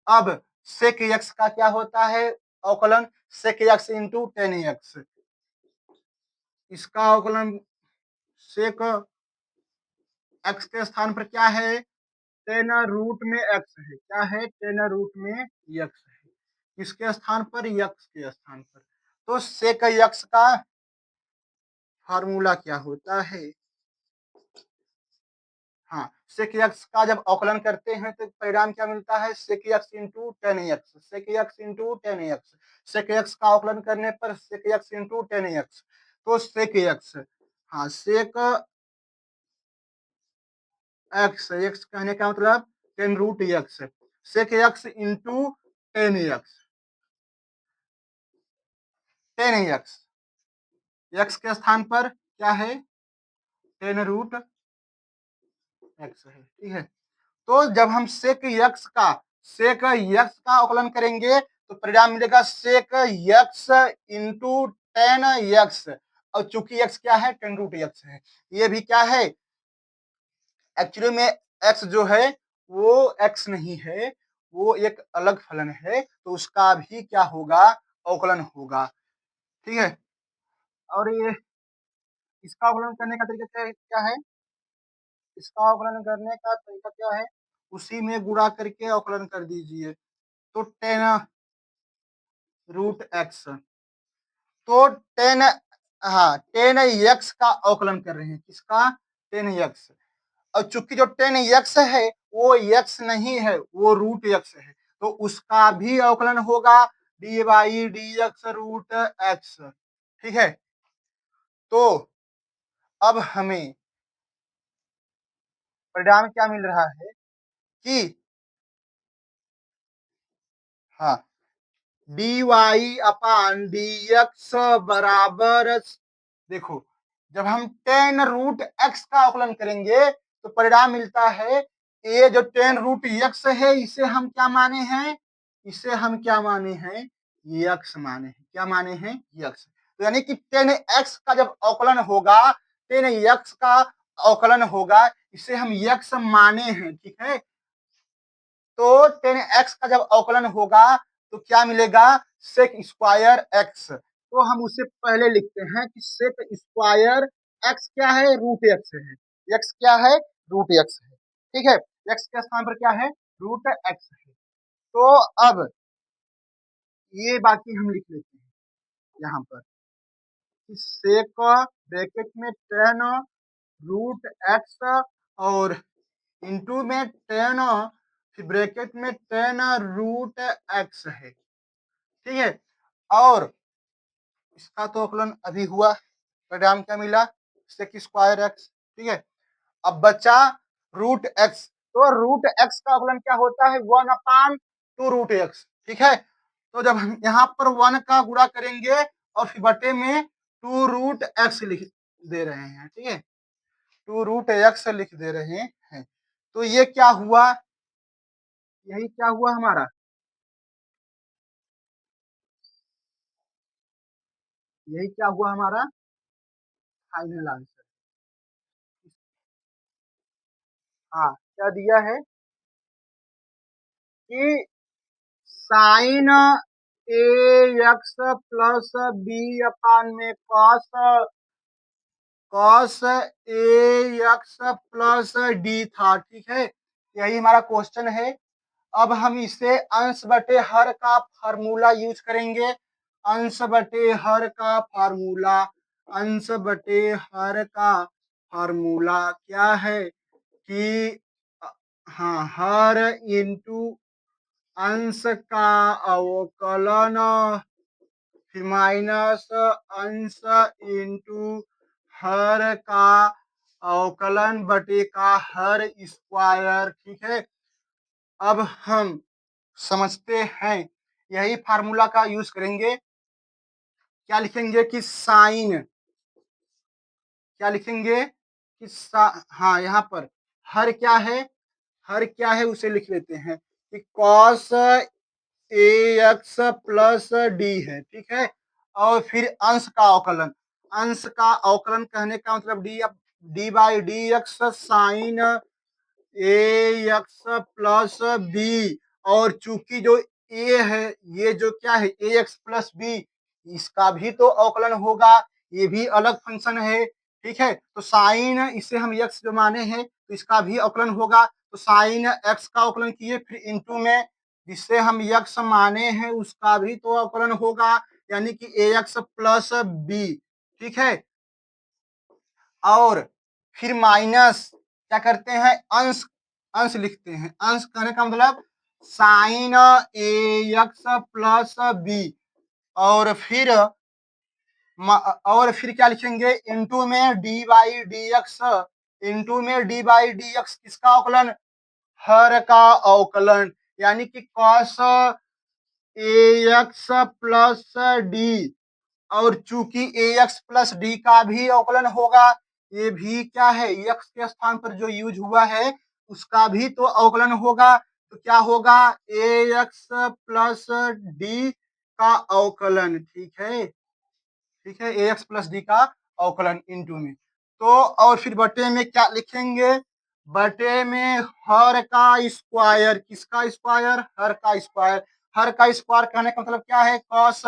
अब सेक x का क्या होता है अवकलन, सेक x इंटू टेन एक्स, इसका अवकलन सेक एक्स के स्थान पर क्या है, टेन रूट में एक्स है, क्या है, टेन रूट में एक्स है, किसके स्थान पर, यक्स के स्थान पर। तो सेक यक्स का फार्मूला क्या होता है, हाँ, सेक यक्स का जब अवकलन करते हैं तो परिणाम क्या मिलता है, सेक यक्स इंटू टेन एक्स, सेक यक्स इंटू टेन एक्स, सेक यक्स का अवकलन करने पर सेक यक्स इंटू टेन एक्स, तो सेक यक्स, हाँ, सेक एक्स, एक्स कहने का मतलब tan root x, sec x into tan x, tan x, x के स्थान पर क्या है, टेन रूट एक्स है, ठीक है। तो जब हम सेक यक्स का अवकलन करेंगे तो परिणाम मिलेगा सेक यक्स इंटू टेन यक्स, और चूंकि एक्स क्या है, टेन रूट एक्स है, ये भी क्या है, एक्चुअली में एक्स जो है वो एक्स नहीं है, वो एक अलग फलन है, तो उसका भी क्या होगा, अवकलन होगा, ठीक है। और ये इसका अवकलन करने का तरीका क्या है, इसका अवकलन करने का तरीका क्या है, उसी में गुणा करके अवकलन कर दीजिए, तो टेन रूट एक्स, तो टेन, हाँ, टेन एक्स का अवकलन कर रहे हैं, किसका, टेन एक्स, और चूंकि जो टेन एक्स है वो एक्स नहीं है, वो रूट एक्स है, तो उसका भी अवकलन होगा d by D x root x, ठीक है। तो अब हमें परिणाम क्या मिल रहा है कि, हाँ, D y upon D x बराबर, देखो, जब हम टेन रूट एक्स का अवकलन करेंगे तो परिणाम मिलता है, ये जो टेन रूट एक्स है इसे हम क्या माने हैं, इसे हम क्या माने हैं, यक्स माने हैं, क्या माने हैं, यक्स, तो यानी कि टेन एक्स का जब अवकलन होगा, टेन यक्स का अवकलन होगा, इसे हम यक्स माने हैं, ठीक है। तो टेन एक्स का जब अवकलन होगा तो क्या मिलेगा, सेक स्क्वायर एक्स, तो हम उसे पहले लिखते हैं कि सेक स्क्वायर एक्स क्या है, रूट एक्स है, एक्स क्या है, रूट एक्स है, ठीक है, एक्स के स्थान पर क्या है, रूट एक्स है। तो अब ये बाकी हम लिख लेते हैं यहाँ पर कि सेक ब्रैकेट में टेन रूट एक्स और इंटू में टेन, फिर ब्रैकेट में टेन रूट एक्स है, ठीक है। और इसका तो अवकलन अभी हुआ, परिणाम क्या मिला, सेक स्क्वायर एक्स, ठीक है। अब बचा रूट एक्स, तो रूट एक्स का अवकलन क्या होता है, one upon two root x, ठीक है। तो जब हम यहाँ पर वन का गुणा करेंगे और फिर बटे में टू रूट एक्स लिख दे रहे हैं, ठीक है, टू रूट एक्स लिख दे रहे हैं, तो ये क्या हुआ, यही क्या हुआ हमारा, यही क्या हुआ हमारा फाइनल आंसर, हाँ, क्या दिया है कि साइन ए एक्स प्लस बी अपान में cos, cos A x plus D था, ठीक है, यही हमारा क्वेश्चन है। अब हम इसे अंश बटे हर का फार्मूला यूज करेंगे, अंश बटे हर का फार्मूला, अंश बटे हर का फार्मूला क्या है कि, हाँ, हर इंटू अंश का अवकलन, फिर माइनस अंश इंटू हर का अवकलन बटे का हर स्क्वायर, ठीक है। अब हम समझते हैं, यही फार्मूला का यूज करेंगे, क्या लिखेंगे कि साइन, क्या लिखेंगे कि हाँ, यहाँ पर हर क्या है, हर क्या है उसे लिख लेते हैं कि cos A x plus D है, ठीक है। और फिर अंश का अवकलन, अंश का अवकलन कहने का मतलब d by D x sine A x plus B, और चूंकि जो ए है, ये जो क्या है, ए एक्स प्लस बी, इसका भी तो अवकलन होगा, ये भी अलग फंक्शन है, ठीक है। तो साइन इसे हम x जो माने हैं तो इसका भी अवकलन होगा, तो साइन x का अवकलन किए, फिर इंटू में जिससे हम x माने हैं उसका भी तो अवकलन होगा, यानी कि ax प्लस बी। ठीक है। और फिर माइनस क्या करते हैं, अंश अंश लिखते हैं। अंश कहने का मतलब साइन ax प्लस बी, और फिर क्या लिखेंगे, इंटू में D by D x. Into में डी बाई डी एक्स किसका अवकलन, हर का अवकलन, यानी कि cos A x plus D. और चूंकि ए एक्स प्लस डी का भी अवकलन होगा, ये भी क्या है, एक्स के स्थान पर जो यूज हुआ है उसका भी तो अवकलन होगा, तो क्या होगा, ए एक्स प्लस डी का अवकलन। ठीक है। ठीक है, ए एक्स प्लस डी का अवकलन इंटू में। तो और फिर बटे में क्या लिखेंगे, बटे में हर का स्क्वायर, किसका स्क्वायर, हर का स्क्वायर। हर का स्क्वायर कहने का मतलब क्या है, cos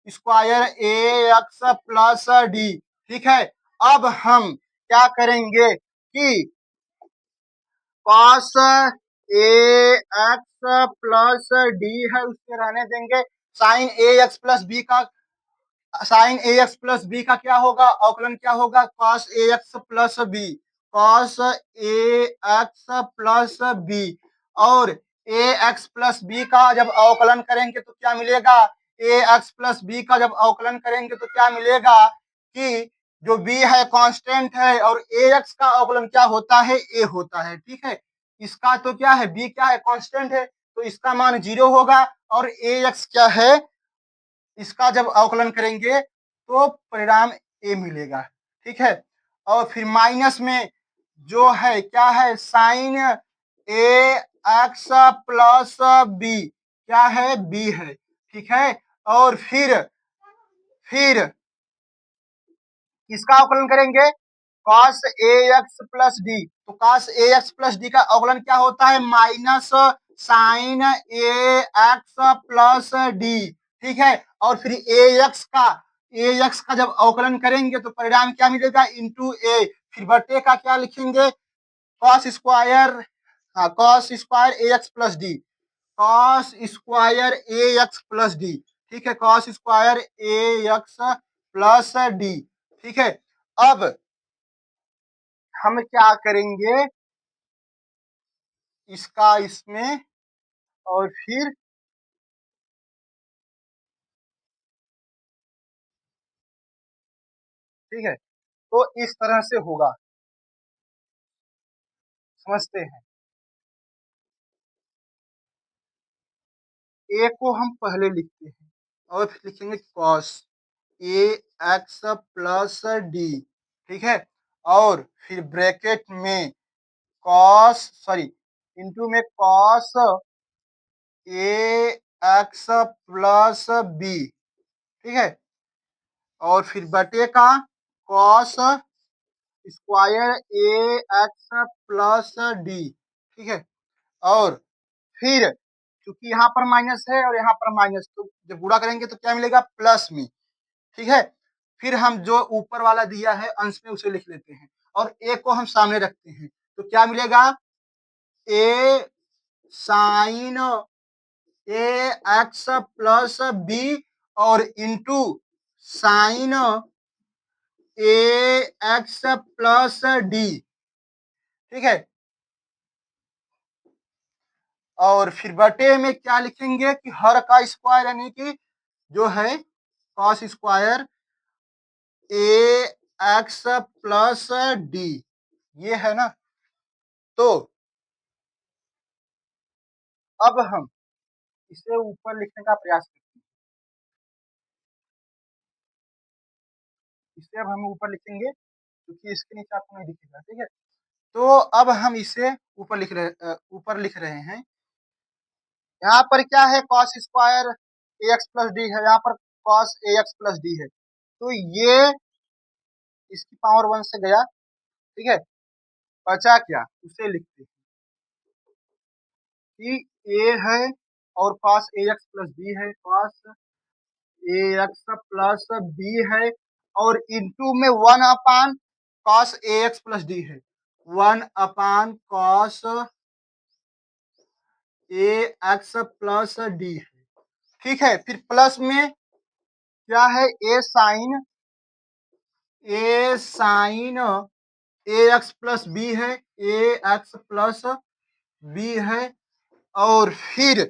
square A x plus D. ठीक है। अब हम क्या करेंगे कि cos A x plus D है उसके रहने देंगे, साइन ए एक्स प्लस बी का, साइन ए एक्स प्लस बी का क्या होगा, अवकलन क्या होगा, cos A x plus B. Cos A x plus B. और ए एक्स प्लस बी का जब अवकलन करेंगे तो क्या मिलेगा, ए एक्स प्लस बी का जब अवकलन करेंगे तो क्या मिलेगा कि जो बी है कांस्टेंट है, और ए एक्स का अवकलन क्या होता है, ए होता है। ठीक है। इसका तो क्या है, बी क्या है, कांस्टेंट है, तो इसका मान 0 होगा, और ए एक्स क्या है, इसका जब अवकलन करेंगे तो परिणाम ए मिलेगा। ठीक है। और फिर माइनस में जो है क्या है, साइन ए एक्स प्लस बी, क्या है, बी है। ठीक है। और फिर किसका अवकलन करेंगे, cos A x plus D. तो cos A x plus D का अवकलन क्या होता है, माइनस साइन ए एक्स प्लस डी। ठीक है। और फिर ए एक्स का जब अवकलन करेंगे तो परिणाम क्या मिलेगा, इंटू ए। फिर बटे का क्या लिखेंगे, कॉस स्क्वायर, हाँ cos square A x plus D, cos square A x plus D. ठीक है, cos square A x plus D. ठीक है। अब हम क्या करेंगे, इसका इसमें, और फिर ठीक है, तो इस तरह से होगा, समझते हैं। ए को हम पहले लिखते हैं, और फिर लिखेंगे cos A x plus D. ठीक है। और फिर ब्रैकेट में कॉस, सॉरी, इंटू में कॉस ए एक्स प्लस बी। ठीक है। और फिर बटे का cos square A x plus D. ठीक है। और फिर क्योंकि यहाँ पर माइनस है और यहाँ पर माइनस, तो जब गुणा करेंगे तो क्या मिलेगा, प्लस में। ठीक है। फिर हम जो ऊपर वाला दिया है अंश में उसे लिख लेते हैं, और ए को हम सामने रखते हैं, तो क्या मिलेगा, ए साइन ए एक्स प्लस बी, और इंटू साइन ए एक्स प्लस डी। ठीक है। और फिर बटे में क्या लिखेंगे कि हर का स्क्वायर, यानी कि जो है cos square A x plus D, ये है ना। तो अब हम इसे ऊपर लिखने का प्रयास करते हैं, इसे अब हम ऊपर लिखेंगे क्योंकि इसके नीचे आपको नहीं दिखेगा। ठीक है। तो अब हम इसे ऊपर लिख रहे हैं। यहाँ पर क्या है, cos square A x plus D है, यहाँ पर cos A x plus D है, तो ये इसकी पावर 1 से गया। ठीक है। बचा क्या, उसे लिखते हैं कि ए है और cos A x plus B है, कॉस ए एक्स प्लस बी है, और इंटू में 1 अपान कॉस ए एक्स प्लस डी है, 1/कॉस ए एक्स प्लस डी है। ठीक है, फिर प्लस में क्या है, A sine A x plus B है, ए एक्स प्लस बी है। और फिर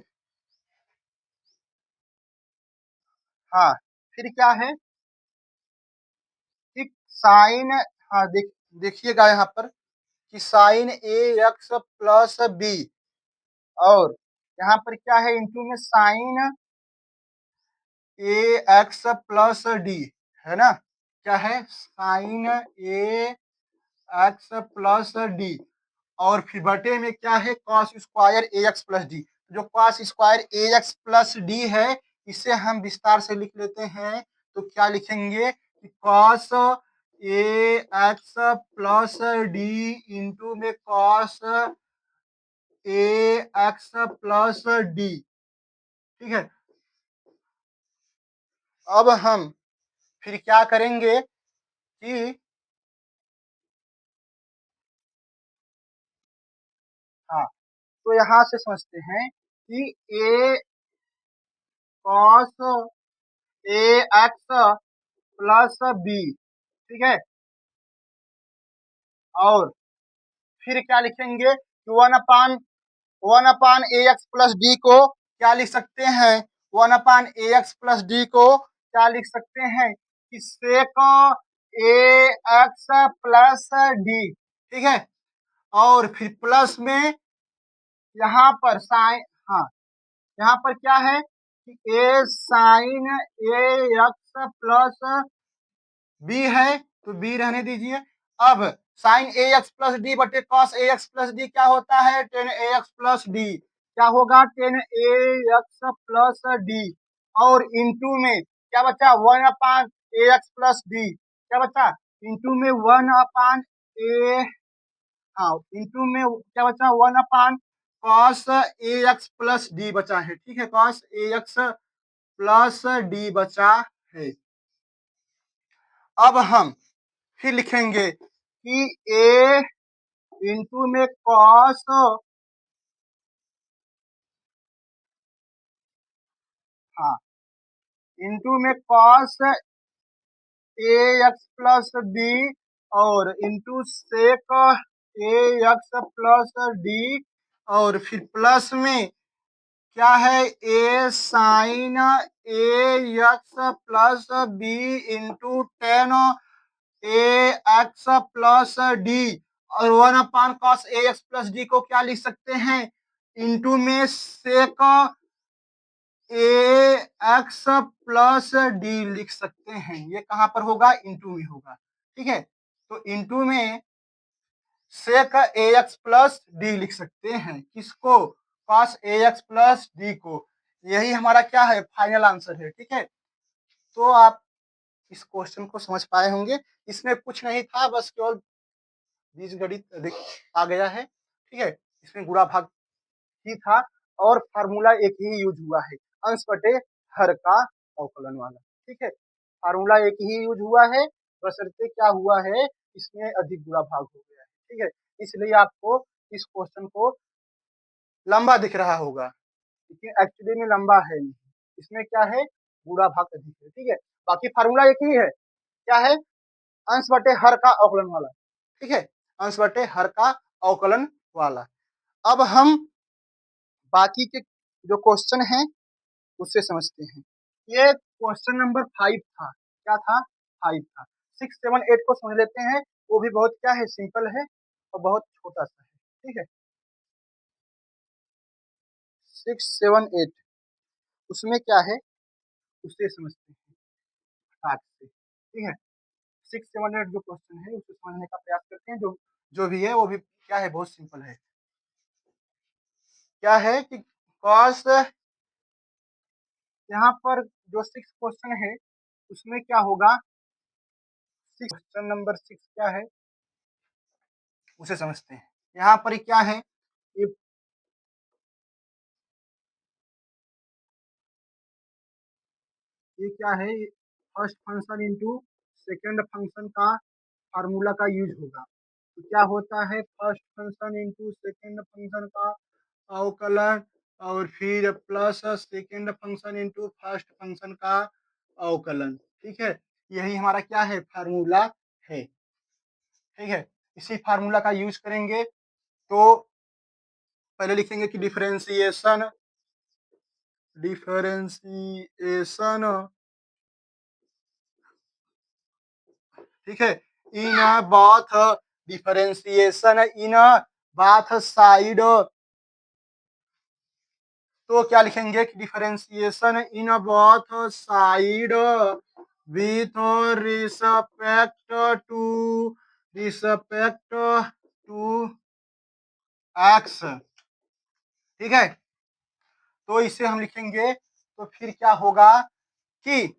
हाँ, फिर क्या है कि साइन, हाँ देखिएगा यहाँ पर कि साइन ए एक्स प्लस बी, और यहाँ पर क्या है, इंटू में साइन ए एक्स प्लस डी, है ना। क्या है, साइन ए एक्स प्लस डी, और फिर बटे में क्या है, cos square A x plus D. जो cos square A x plus D है, इसे हम विस्तार से लिख लेते हैं। तो क्या लिखेंगे कि cos A x plus D into में कॉस ए एक्स प्लस डी। ठीक है, अब हम फिर क्या करेंगे कि हाँ, तो यहां से समझते हैं कि ए cos A x plus B, ठीक है, और फिर क्या लिखेंगे, वन अपान ए एक्स प्लस डी को क्या लिख सकते हैं, वन अपान ए एक्स प्लस डी को क्या लिख सकते हैं कि सेक ए एक्स प्लस डी। ठीक है, और फिर प्लस में यहाँ पर साइन, हाँ, यहाँ पर क्या है कि ए साइन ए एक्स प्लस बी है, तो बी रहने दीजिए। अब साइन ए एक्स प्लस डी बटे cos A x plus D क्या होता है, ten A x plus D. क्या होगा, ten A x plus D, और इंटू में क्या बचा, वन अपान ए एक्स प्लस डी, क्या बचा, इंटू में वन अपान ए, हाँ, इंटू में क्या बचा, वन अपान कॉस ए एक्स प्लस डी बचा है। ठीक है, कॉस ए एक्स प्लस डी बचा है। अब हम फिर लिखेंगे कि ए इंटू में कॉस, हाँ, इंटू में कॉस ए एक्स प्लस बी, और into sec A x plus D, और फिर प्लस में क्या है, A sine A x plus B into tan A x plus D, और वन अपान कॉस ए एक्स प्लस डी को क्या लिख सकते हैं, इंटू में सेक ए एक्स प्लस डी लिख सकते हैं। ये कहां पर होगा, इंटू में होगा। ठीक है, तो इंटू में सेक ए एक्स प्लस डी लिख सकते हैं, किसको, cos A x plus D को। यही हमारा क्या है, फाइनल आंसर है। ठीक है, तो आप इस क्वेश्चन को समझ पाए होंगे। इसमें कुछ नहीं था, बस केवल बीजगणित आ गया है। ठीक है, इसमें गुणा भाग ही था, और फार्मूला एक ही यूज हुआ है, अंश बटे हर का अवकलन वाला। ठीक है, फार्मूला एक ही यूज हुआ है, बशर्ते क्या हुआ है, इसमें अधिक गुणा भाग हो गया है। ठीक है, इसलिए आपको इस क्वेश्चन को लंबा दिख रहा होगा, लेकिन एक्चुअली में लंबा है नहीं, इसमें क्या है, गुणा भाग अधिक है। ठीक है, बाकी फार्मूला एक ही है, क्या है, अंश बटे हर का अवकलन वाला। ठीक है, अंश बटे हर का अवकलन वाला। अब हम बाकी के जो क्वेश्चन है उससे समझते हैं। ये क्वेश्चन नंबर 5 था, क्या था, 5 था। 6, 7, 8 को समझ लेते हैं, वो भी बहुत क्या है, सिंपल है और बहुत छोटा सा है। ठीक है, 6, 7, 8 उसमें क्या है, उससे समझते हैं स्टार्ट से। ठीक है, 6, 7, 8 जो क्वेश्चन है उसे समझने का प्रयास करते हैं। जो जो भी है वो भी क्या है, बहुत सिंपल है। क्या है कि कॉस, यहाँ पर जो 6 क्वेश्चन है उसमें क्या होगा, क्वेश्चन नंबर 6 क्या है उसे समझते हैं। यहाँ पर क्या है, ये क्या है, first function into second function का फार्मूला का यूज होगा। तो क्या होता है, first function into second function का अवकलन और फिर plus second function into first function का अवकलन। ठीक है, यही हमारा क्या है, फार्मूला है। ठीक है, इसी फार्मूला का यूज करेंगे। तो पहले लिखेंगे कि डिफरेंशिएशन डिफरेंशिएशन ठीक है, in both differentiation in both side. तो क्या लिखेंगे कि differentiation in both side with respect to x. ठीक है, तो इसे हम लिखेंगे, तो फिर क्या होगा कि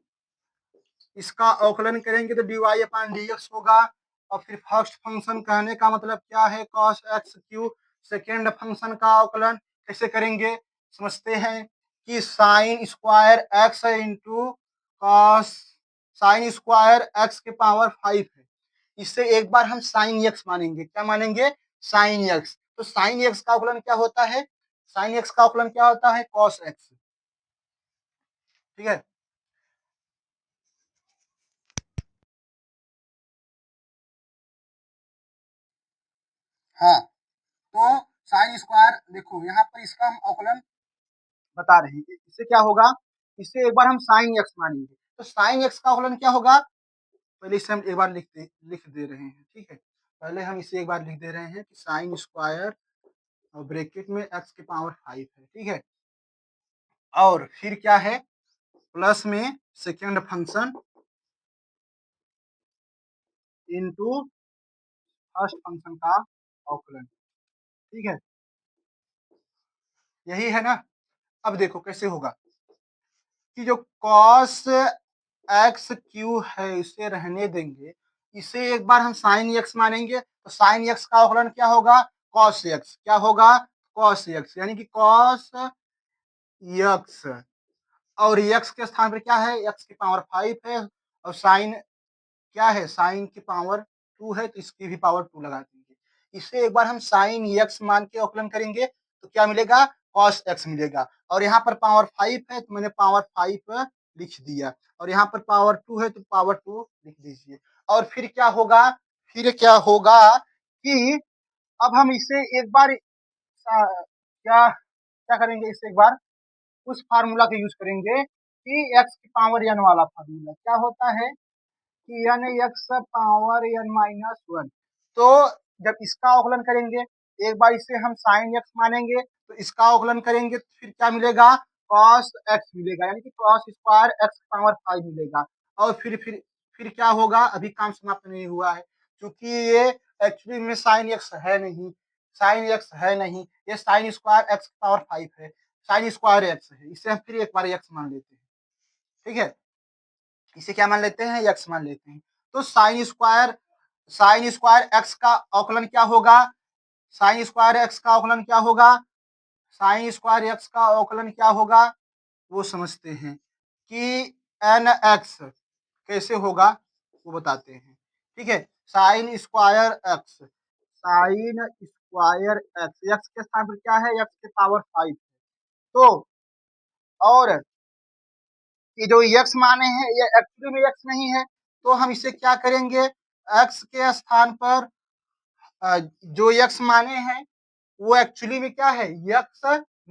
इसका अवकलन करेंगे तो dy अपॉन dx होगा। और फिर फर्स्ट फंक्शन कहने का मतलब क्या है, cos x Q. Second function का अवकलन कैसे करेंगे, समझते हैं कि sine square x into cos sine square x के पावर 5 है। इससे एक बार हम साइन x मानेंगे, क्या मानेंगे, साइन x। तो साइन x का अवकलन क्या होता है, साइन x का अवकलन क्या होता है, cos x। ठीक है, हाँ, तो साइन स्क्वायर देखो यहाँ पर इसका हम अवकलन बता रहे हैं, इससे क्या होगा, इससे एक बार हम साइन एक्स मानेंगे। तो साइन एक्स का अवकलन क्या होगा, पहले इसे हम एक बार लिख दे रहे हैं। ठीक है, पहले हम इसे एक बार लिख दे रहे हैं कि साइन स्क्वायर और ब्रैकेट में एक्स के पावर 5 है। ठीक है, और फिर क्या है, प्लस में second function into first function का अवकलन। ठीक है, यही है ना। अब देखो कैसे होगा कि जो कॉस एक्स क्यू है इसे रहने देंगे, इसे एक बार हम साइन एक्स मानेंगे। तो साइन एक्स का अवकलन क्या होगा, कॉस एक्स। क्या होगा, कॉस एक्स, यानी कि कॉस एक्स। और एक्स के स्थान पर क्या है, एक्स की पावर 5 है। और साइन क्या है, साइन की पावर 2 है, तो इसकी भी पावर 2 लगा देंगे। इसे एक बार हम साइन एक्स मान के अवकलन करेंगे तो क्या मिलेगा, कॉस एक्स मिलेगा। और यहाँ पर पावर 5 है तो मैंने पावर 5 लिख दिया, और यहाँ पर पावर 2 है तो पावर 2 लिख दीजिए। और फिर क्या होगा, फिर क्या होगा कि अब हम इसे एक बार क्या क्या करेंगे, इसे एक बार उस फार्मूला का यूज करेंगे कि एक्स की पावर एन वाला फार्मूला। क्या होता है कि n x power n minus 1। तो जब इसका अवकलन करेंगे, एक बार इसे हम साइन एक्स मानेंगे, तो इसका अवकलन करेंगे तो फिर क्या मिलेगा, कॉस एक्स मिलेगा, यानी कि कॉस स्क्वायर एक्स पावर 5 मिलेगा। और फिर क्या होगा, अभी काम समाप्त नहीं हुआ है, क्योंकि ये एक्चुअली में साइन एक्स है नहीं, साइन एक्स है नहीं, ये साइन स्क्वायर एक्स पावर 5 है, साइन स्क्वायर एक्स है। इसे हम फिर एक बार एक्स मान लेते हैं। ठीक है, इसे क्या मान लेते हैं, एक्स मान लेते हैं। तो साइन स्क्वायर एक्स का अवकलन क्या होगा, साइन स्क्वायर एक्स का अवकलन क्या होगा, साइन स्क्वायर एक्स का अवकलन क्या होगा, वो समझते हैं कि एन एक्स कैसे होगा, वो बताते हैं। ठीक है, sine square x, sine square x, x के स्थान पर क्या है, एक्स के पावर 5। तो और ये जो एक्स माने हैं ये एक्चुअली में एक्स नहीं है, तो हम इसे क्या करेंगे, एक्स के स्थान पर जो एक्स माने हैं वो एक्चुअली में क्या है, एक्स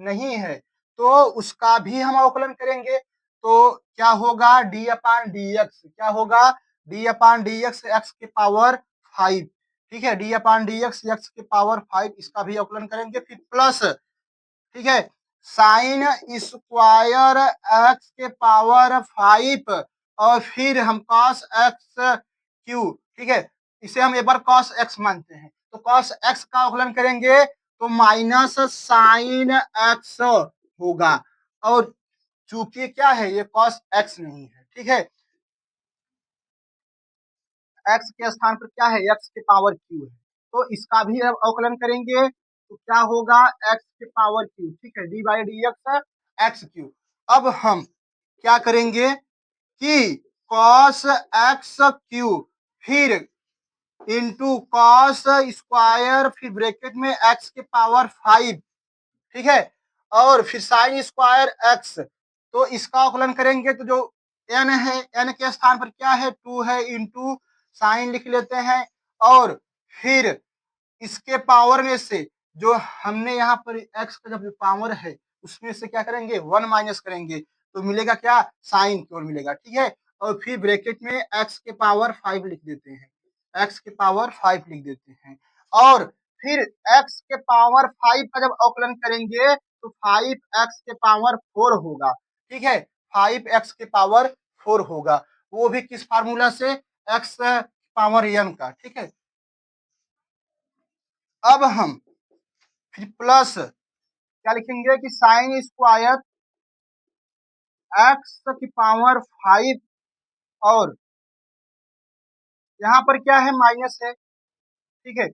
नहीं है, तो उसका भी हम अवकलन करेंगे। तो क्या होगा, डी अपान डी एक्स, क्या होगा, D upon D x, x के पावर 5। ठीक है, D upon D x, x के पावर 5, इसका भी अवकलन करेंगे। फिर प्लस, ठीक है, साइन स्क्वायर एक्स के पावर 5, और फिर हम कॉस एक्स क्यू। ठीक है, इसे हम एक बार कॉस एक्स मानते हैं, तो कॉस एक्स का अवकलन करेंगे तो माइनस साइन एक्स होगा। और चूंकि क्या है, ये कॉस एक्स नहीं है। ठीक है, एक्स के स्थान पर क्या है, एक्स के पावर क्यू है, तो इसका भी अब अवकलन करेंगे तो क्या होगा, एक्स के पावर क्यू। ठीक है, D by D x x Q. अब हम क्या करेंगे कि कॉस एक्स क्यू, फिर इंटू कॉस स्क्वायर फिर ब्रैकेट में एक्स के पावर 5, ठीक है, और फिर साइन स्क्वायर एक्स। तो इसका अवकलन करेंगे तो जो एन है, एन के स्थान पर क्या है, 2 है, इंटू साइन लिख लेते हैं, और फिर इसके पावर में से जो हमने यहाँ पर एक्स का जब पावर है उसमें से क्या करेंगे, 1 माइनस करेंगे, तो मिलेगा क्या, साइन की ओर मिलेगा, ठीक है। और फिर ब्रैकेट में एक्स के पावर 5 लिख देते हैं, एक्स के पावर 5 लिख देते हैं, और फिर एक्स के पावर 5 का जब अवकलन करेंगे तो 5 एक्स के पावर 4 होगा, ठीक है, 5 एक्स के पावर 4 होगा, वो भी किस फार्मूला से, एक्स पावर एन का, ठीक है। अब हम फिर प्लस क्या लिखेंगे कि साइन स्क्वायर एक्स की पावर 5, और यहाँ पर क्या है, माइनस है, ठीक है।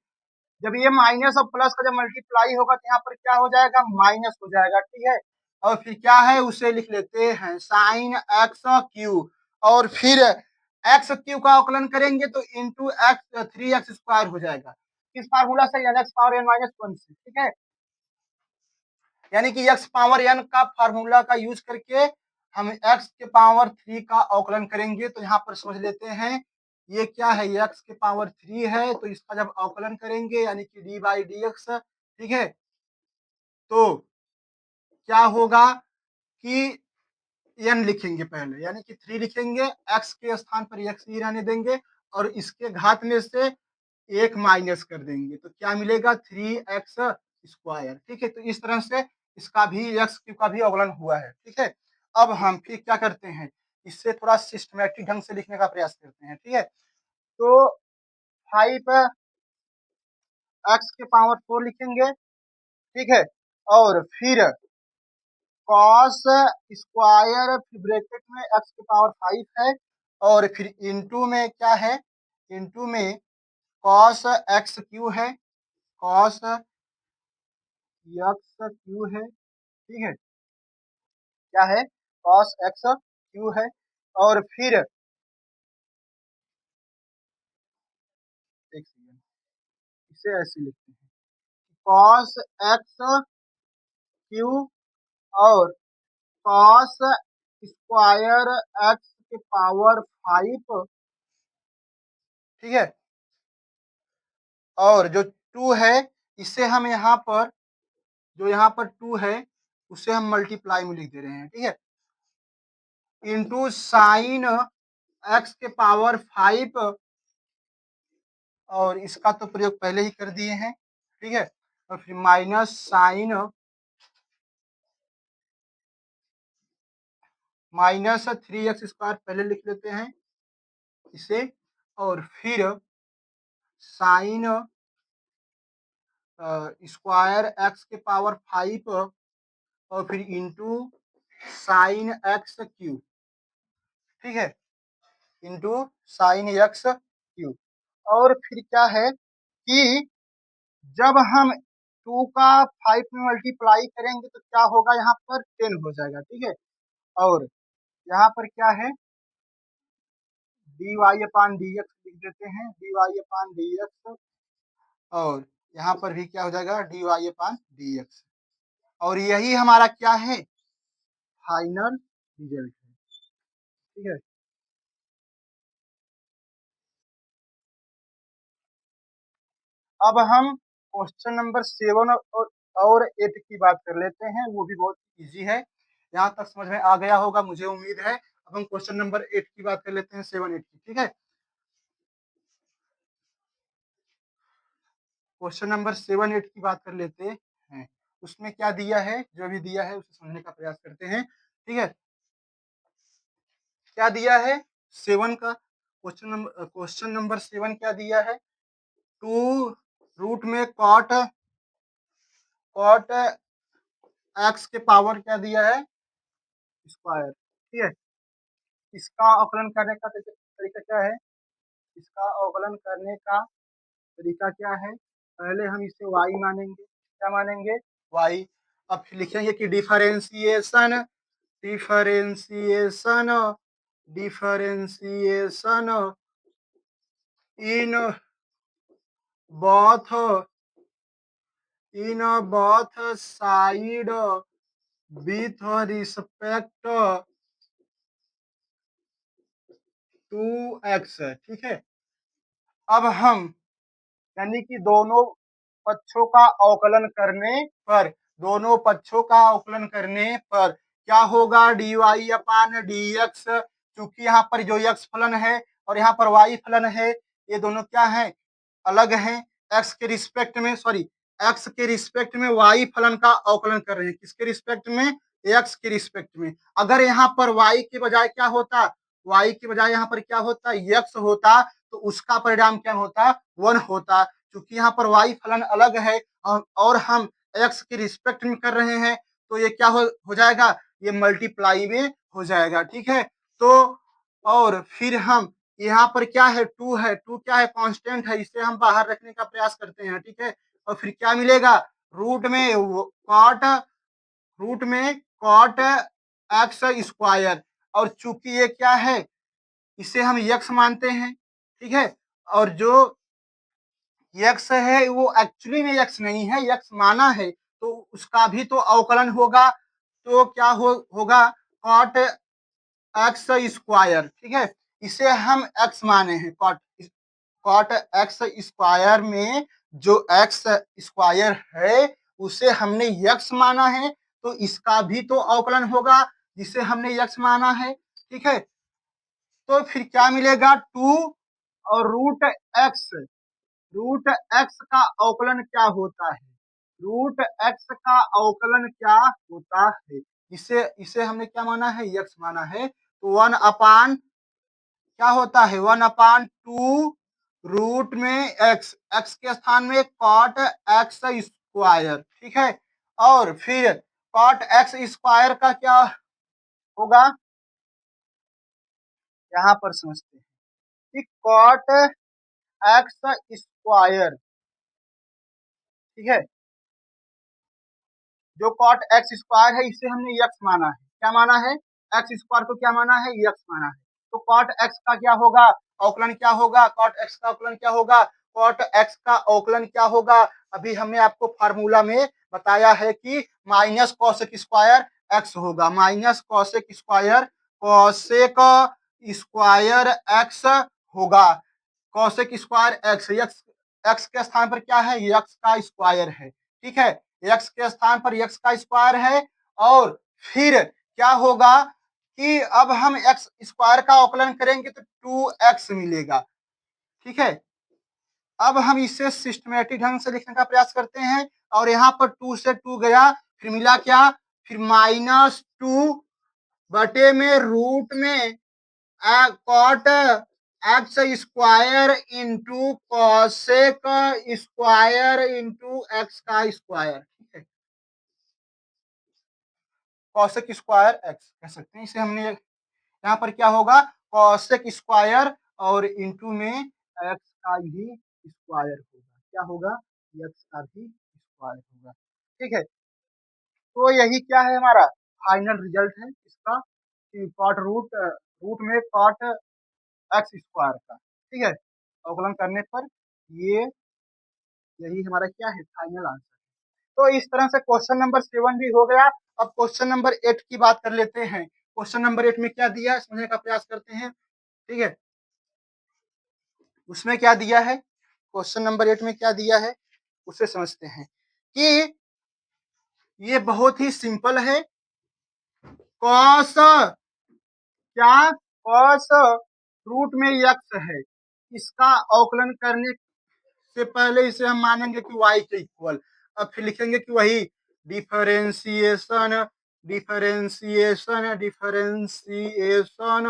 जब ये माइनस और प्लस का जब मल्टीप्लाई होगा तो यहाँ पर क्या हो जाएगा, माइनस हो जाएगा, ठीक है। और फिर क्या है, उसे लिख लेते हैं साइन एक्स क्यू, और फिर एक्स क्यू का अवकलन करेंगे तो इंटू एक्स 3x स्क्वायर हो जाएगा, किस फार्मूला से, n x power n minus 1 से, ठीक है। यानी कि x पावर n का फार्मूला का यूज करके हम x के पावर 3 का अवकलन करेंगे, तो यहाँ पर समझ लेते हैं ये क्या है, ये x के पावर 3 है, तो इसका जब अवकलन करेंगे यानी कि डी बाई डी एक्स, ठीक है, तो क्या होगा कि n लिखेंगे पहले, यानी कि 3 लिखेंगे, x के स्थान पर x ही रहने देंगे, और इसके घात में से एक माइनस कर देंगे, तो क्या मिलेगा, 3x स्क्वायर, ठीक है। तो इस तरह से इसका भी एक्स क्यू का भी अवकलन हुआ है, ठीक है। अब हम फिर क्या करते हैं, इससे थोड़ा सिस्टमेटिक ढंग से लिखने का प्रयास करते हैं, ठीक है। तो 5x के पावर 4 लिखेंगे, ठीक है, और फिर कॉस स्क्वायर फिर ब्रैकेट में x के पावर 5 है, और फिर इंटू में क्या है, इंटू में कॉस एक्स क्यू है, कॉस एक्स क्यू है, ठीक है, क्या है, कॉस एक्स क्यू है, और फिर एक सेकंड, इसे ऐसे लिखते हैं, कॉस एक्स क्यू और कॉस स्क्वायर एक्स के पावर 5, ठीक है, और जो 2 है इसे हम यहाँ पर, जो यहाँ पर 2 है उसे हम मल्टीप्लाई में लिख दे रहे हैं, ठीक है, इंटू साइन एक्स के पावर 5, और इसका तो प्रयोग पहले ही कर दिए हैं, ठीक है, और फिर minus sign minus 3x square पहले लिख लेते हैं इसे, और फिर साइन स्क्वायर एक्स के पावर 5, और फिर इंटू साइन एक्स क्यू, ठीक है, इंटू साइन एक्स क्यू, और फिर क्या है कि जब हम 2 का 5 में मल्टीप्लाई करेंगे तो क्या होगा, यहाँ पर 10 हो जाएगा, ठीक है, और यहाँ पर क्या है, D y upon D x लिख देते हैं, D y upon D x, और यहाँ पर भी क्या हो जाएगा, D y upon D x, और यही हमारा क्या है, फाइनल रिजल्ट है, ठीक है। अब हम क्वेश्चन नंबर 7 और 8 की बात कर लेते हैं, वो भी बहुत इजी है, यहाँ तक समझ में आ गया होगा मुझे उम्मीद है। अब हम क्वेश्चन नंबर 8 की बात कर लेते हैं, 7 8 की, ठीक है। क्वेश्चन नंबर 7 8 की बात कर लेते हैं, उसमें क्या दिया है, जो भी दिया है उसे समझने का प्रयास करते हैं, ठीक है। क्या दिया है, 7 का क्वेश्चन नंबर 7 क्या दिया है, 2 रूट में कॉट कॉट एक्स के पावर क्या दिया है, स्क्वायर, ठीक है। इसका अवकलन करने का तरीका क्या है, इसका अवकलन करने का तरीका क्या है, पहले हम इसे y मानेंगे, क्या मानेंगे, y। अब फिर लिखेंगे कि differentiation differentiation differentiation in both in both side with respect to x, ठीक है। अब हम यानी कि दोनों पक्षों का अवकलन करने पर क्या होगा, D y upon D x. चूंकि यहाँ पर जो एक्स फलन है और यहाँ पर वाई फलन है, ये दोनों क्या है, अलग हैं। एक्स के रिस्पेक्ट में, सॉरी, एक्स के रिस्पेक्ट में वाई फलन का अवकलन कर रहे हैं। किसके रिस्पेक्ट में, एक्स के रिस्पेक्ट में। अगर यहाँ पर वाई के बजाय क्या होता, वाई के बजाय यहाँ पर क्या होता, एक्स होता, तो उसका परिणाम क्या होता, 1 होता। क्योंकि यहाँ पर वाई फलन अलग है और हम एक्स के रिस्पेक्ट में कर रहे हैं, तो ये क्या हो जाएगा, ये मल्टीप्लाई में हो जाएगा, ठीक है। तो और फिर हम यहाँ पर क्या है, टू है, टू क्या है, कांस्टेंट है, इसे हम बाहर रखने का प्रयास करते हैं, ठीक है। और फिर क्या मिलेगा, रूट में कॉट एक्स स्क्वायर। और चूंकि ये क्या है, इसे हम यक्स मानते हैं, ठीक है। और जो यक्स है वो एक्चुअली में यक्स नहीं है, यक्स माना है, तो उसका भी तो अवकलन होगा। तो क्या होगा, कॉट एक्स स्क्वायर, ठीक है। इसे हम एक्स माने हैं, कॉट एक्स स्क्वायर में जो एक्स स्क्वायर है उसे हमने यक्स माना है, तो इसका भी तो अवकलन होगा जिसे हमने यक्स माना है, ठीक है। तो फिर क्या मिलेगा, टू और रूट एक्स का अवकलन क्या होता है, रूट एक्स का अवकलन क्या होता है, इसे इसे हमने क्या माना है, यक्स माना है। तो 1 अपान क्या होता है, 1 अपान 2 रूट में एक्स, एक्स के स्थान में कॉट एक्स स्क्वायर, ठीक है। और फिर कॉट एक्स स्क्वायर का क्या होगा, यहाँ पर समझते हैं कि कॉट एक्स स्क्वायर, ठीक है, जो कॉट एक्स स्क्वायर है इसे हमने यक्स माना है, क्या माना है, एक्स स्क्वायर को क्या माना है, यक्स माना है। तो कॉट एक्स का क्या होगा, अवकलन क्या होगा, कॉट एक्स का अवकलन क्या होगा, कॉट एक्स का अवकलन क्या होगा, अभी हमने आपको फार्मूला में बताया है कि माइनस कॉसेक स्क्वायर एक्स होगा, माइनस कॉसेक स्क्वायर एक्स होगा। कॉसेक स्क्वायर एक्स, एक्स के स्थान पर क्या है, एक्स का स्क्वायर है, ठीक है। एक्स के स्थान पर एक्स का स्क्वायर है। और फिर क्या होगा कि अब हम एक्स स्क्वायर का अवकलन करेंगे तो 2x मिलेगा, ठीक है। अब हम इसे सिस्टमेटिक ढंग से लिखने का प्रयास करते हैं, और यहाँ पर 2 से 2 गया, फिर मिला क्या, फिर -2 बटे में रूट में cot x square into cosec square into x का स्क्वायर, ठीक है। कॉसेक स्क्वायर एक्स कह सकते हैं इसे हमने। यहाँ पर क्या होगा, कॉसेक स्क्वायर और इंटू में एक्स का भी स्क्वायर होगा, क्या होगा, एक्स का भी स्क्वायर होगा, ठीक है। तो यही क्या है, हमारा फाइनल रिजल्ट है इसका, कि कॉट रूट में कॉट एक्स स्क्वायर का, ठीक है, अवकलन करने पर ये, यही हमारा क्या है, फाइनल आंसर। तो इस तरह से क्वेश्चन नंबर 7 भी हो गया। अब क्वेश्चन नंबर 8 की बात कर लेते हैं। क्वेश्चन नंबर 8 में क्या दिया है समझने का प्रयास करते हैं, ठीक है। उसमें क्या दिया है, क्वेश्चन नंबर 8 में क्या दिया है उसे समझते हैं कि ये बहुत ही सिंपल है। कॉस क्या, कॉस रूट में यक्स है, इसका अवकलन करने से पहले इसे हम मानेंगे कि y के इक्वल। अब फिर लिखेंगे कि वही differentiation differentiation differentiation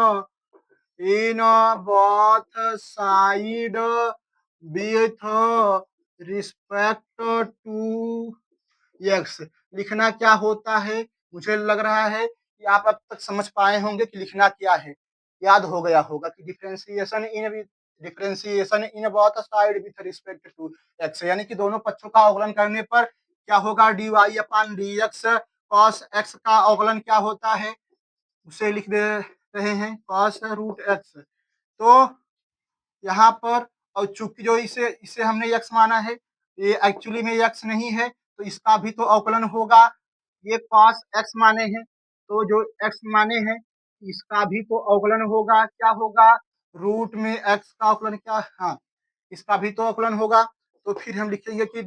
in both side with respect to x. लिखना क्या होता है, मुझे लग रहा है कि आप अब तक समझ पाए होंगे कि लिखना क्या है, याद हो गया होगा कि differentiation in both side with respect to x, यानी कि दोनों पक्षों का अवकलन करने पर क्या होगा, D y upon D x. Cos x का अवकलन क्या होता है उसे लिख दे रहे हैं, कॉस रूट एक्स। तो यहाँ पर और चूंकि जो इसे इसे हमने x माना है, ये एक्चुअली में x नहीं है, तो इसका भी तो अवकलन होगा। ये cos x माने हैं, तो जो x माने हैं इसका भी तो अवकलन होगा। क्या होगा? रूट में x का अवकलन क्या? हाँ, इसका भी तो अवकलन होगा। तो फिर हम लिखेंगे कि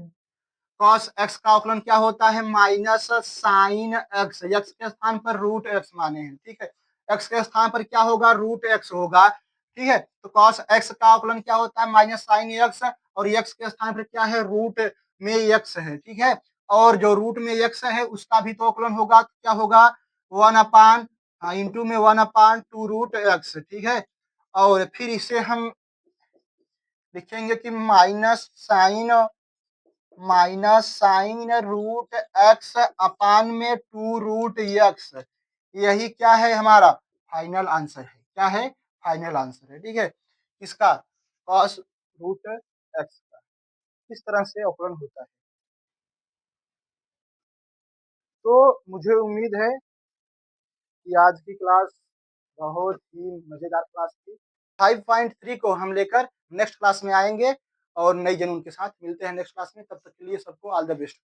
cos x का अवकलन क्या होता है? Minus sign x। x के स्थान पर रूट x माने हैं, ठीक है। x के स्थान पर क्या होगा? रूट x होगा, ठीक है। तो cos x का अवकलन क्या होता है? माइनस साइन x, और x के स्थान पर क्या है? रूट में x है, ठीक है। और जो रूट में x है उसका भी तो अवकलन होगा। तो क्या होगा? 1 अपान इंटू में 1 अपान 2 रूट x, ठीक है। और फिर इसे हम लिखेंगे कि माइनस साइन रूट एक्स अपान में 2 रूट एक्स। यही क्या है? हमारा फाइनल आंसर है। क्या है? फाइनल आंसर है, ठीक है। इसका कॉस रूट एक्स का इस तरह से अवकलन होता है। तो मुझे उम्मीद है कि आज की क्लास बहुत ही मजेदार क्लास थी। 5.3 को हम लेकर नेक्स्ट क्लास में आएंगे और नई जुनून के साथ मिलते हैं नेक्स्ट क्लास में। तब तक के लिए सबको ऑल द बेस्ट।